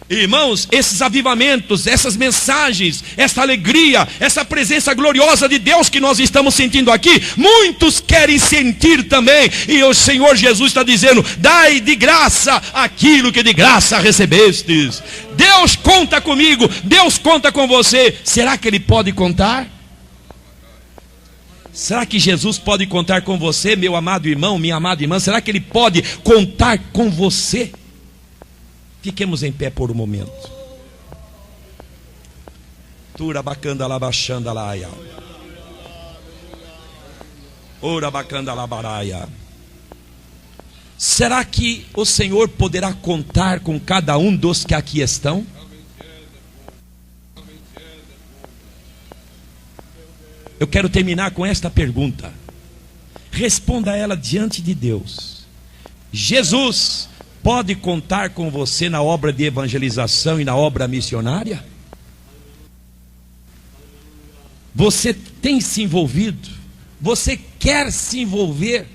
Irmãos, esses avivamentos, essas mensagens, essa alegria, essa presença gloriosa de Deus que nós estamos sentindo aqui, muitos querem sentir também. E o Senhor Jesus está dizendo: dai de graça aquilo que de graça recebestes. Deus conta comigo, Deus conta com você. Será que Ele pode contar? Será que Jesus pode contar com você, meu amado irmão, minha amada irmã? Será que Ele pode contar com você? Fiquemos em pé por um momento. Tura bacanda la baixanda laia. Ora bacanda la baraia. Será que o Senhor poderá contar com cada um dos que aqui estão? Eu quero terminar com esta pergunta. Responda ela diante de Deus. Jesus pode contar com você na obra de evangelização e na obra missionária? Você tem se envolvido? Você quer se envolver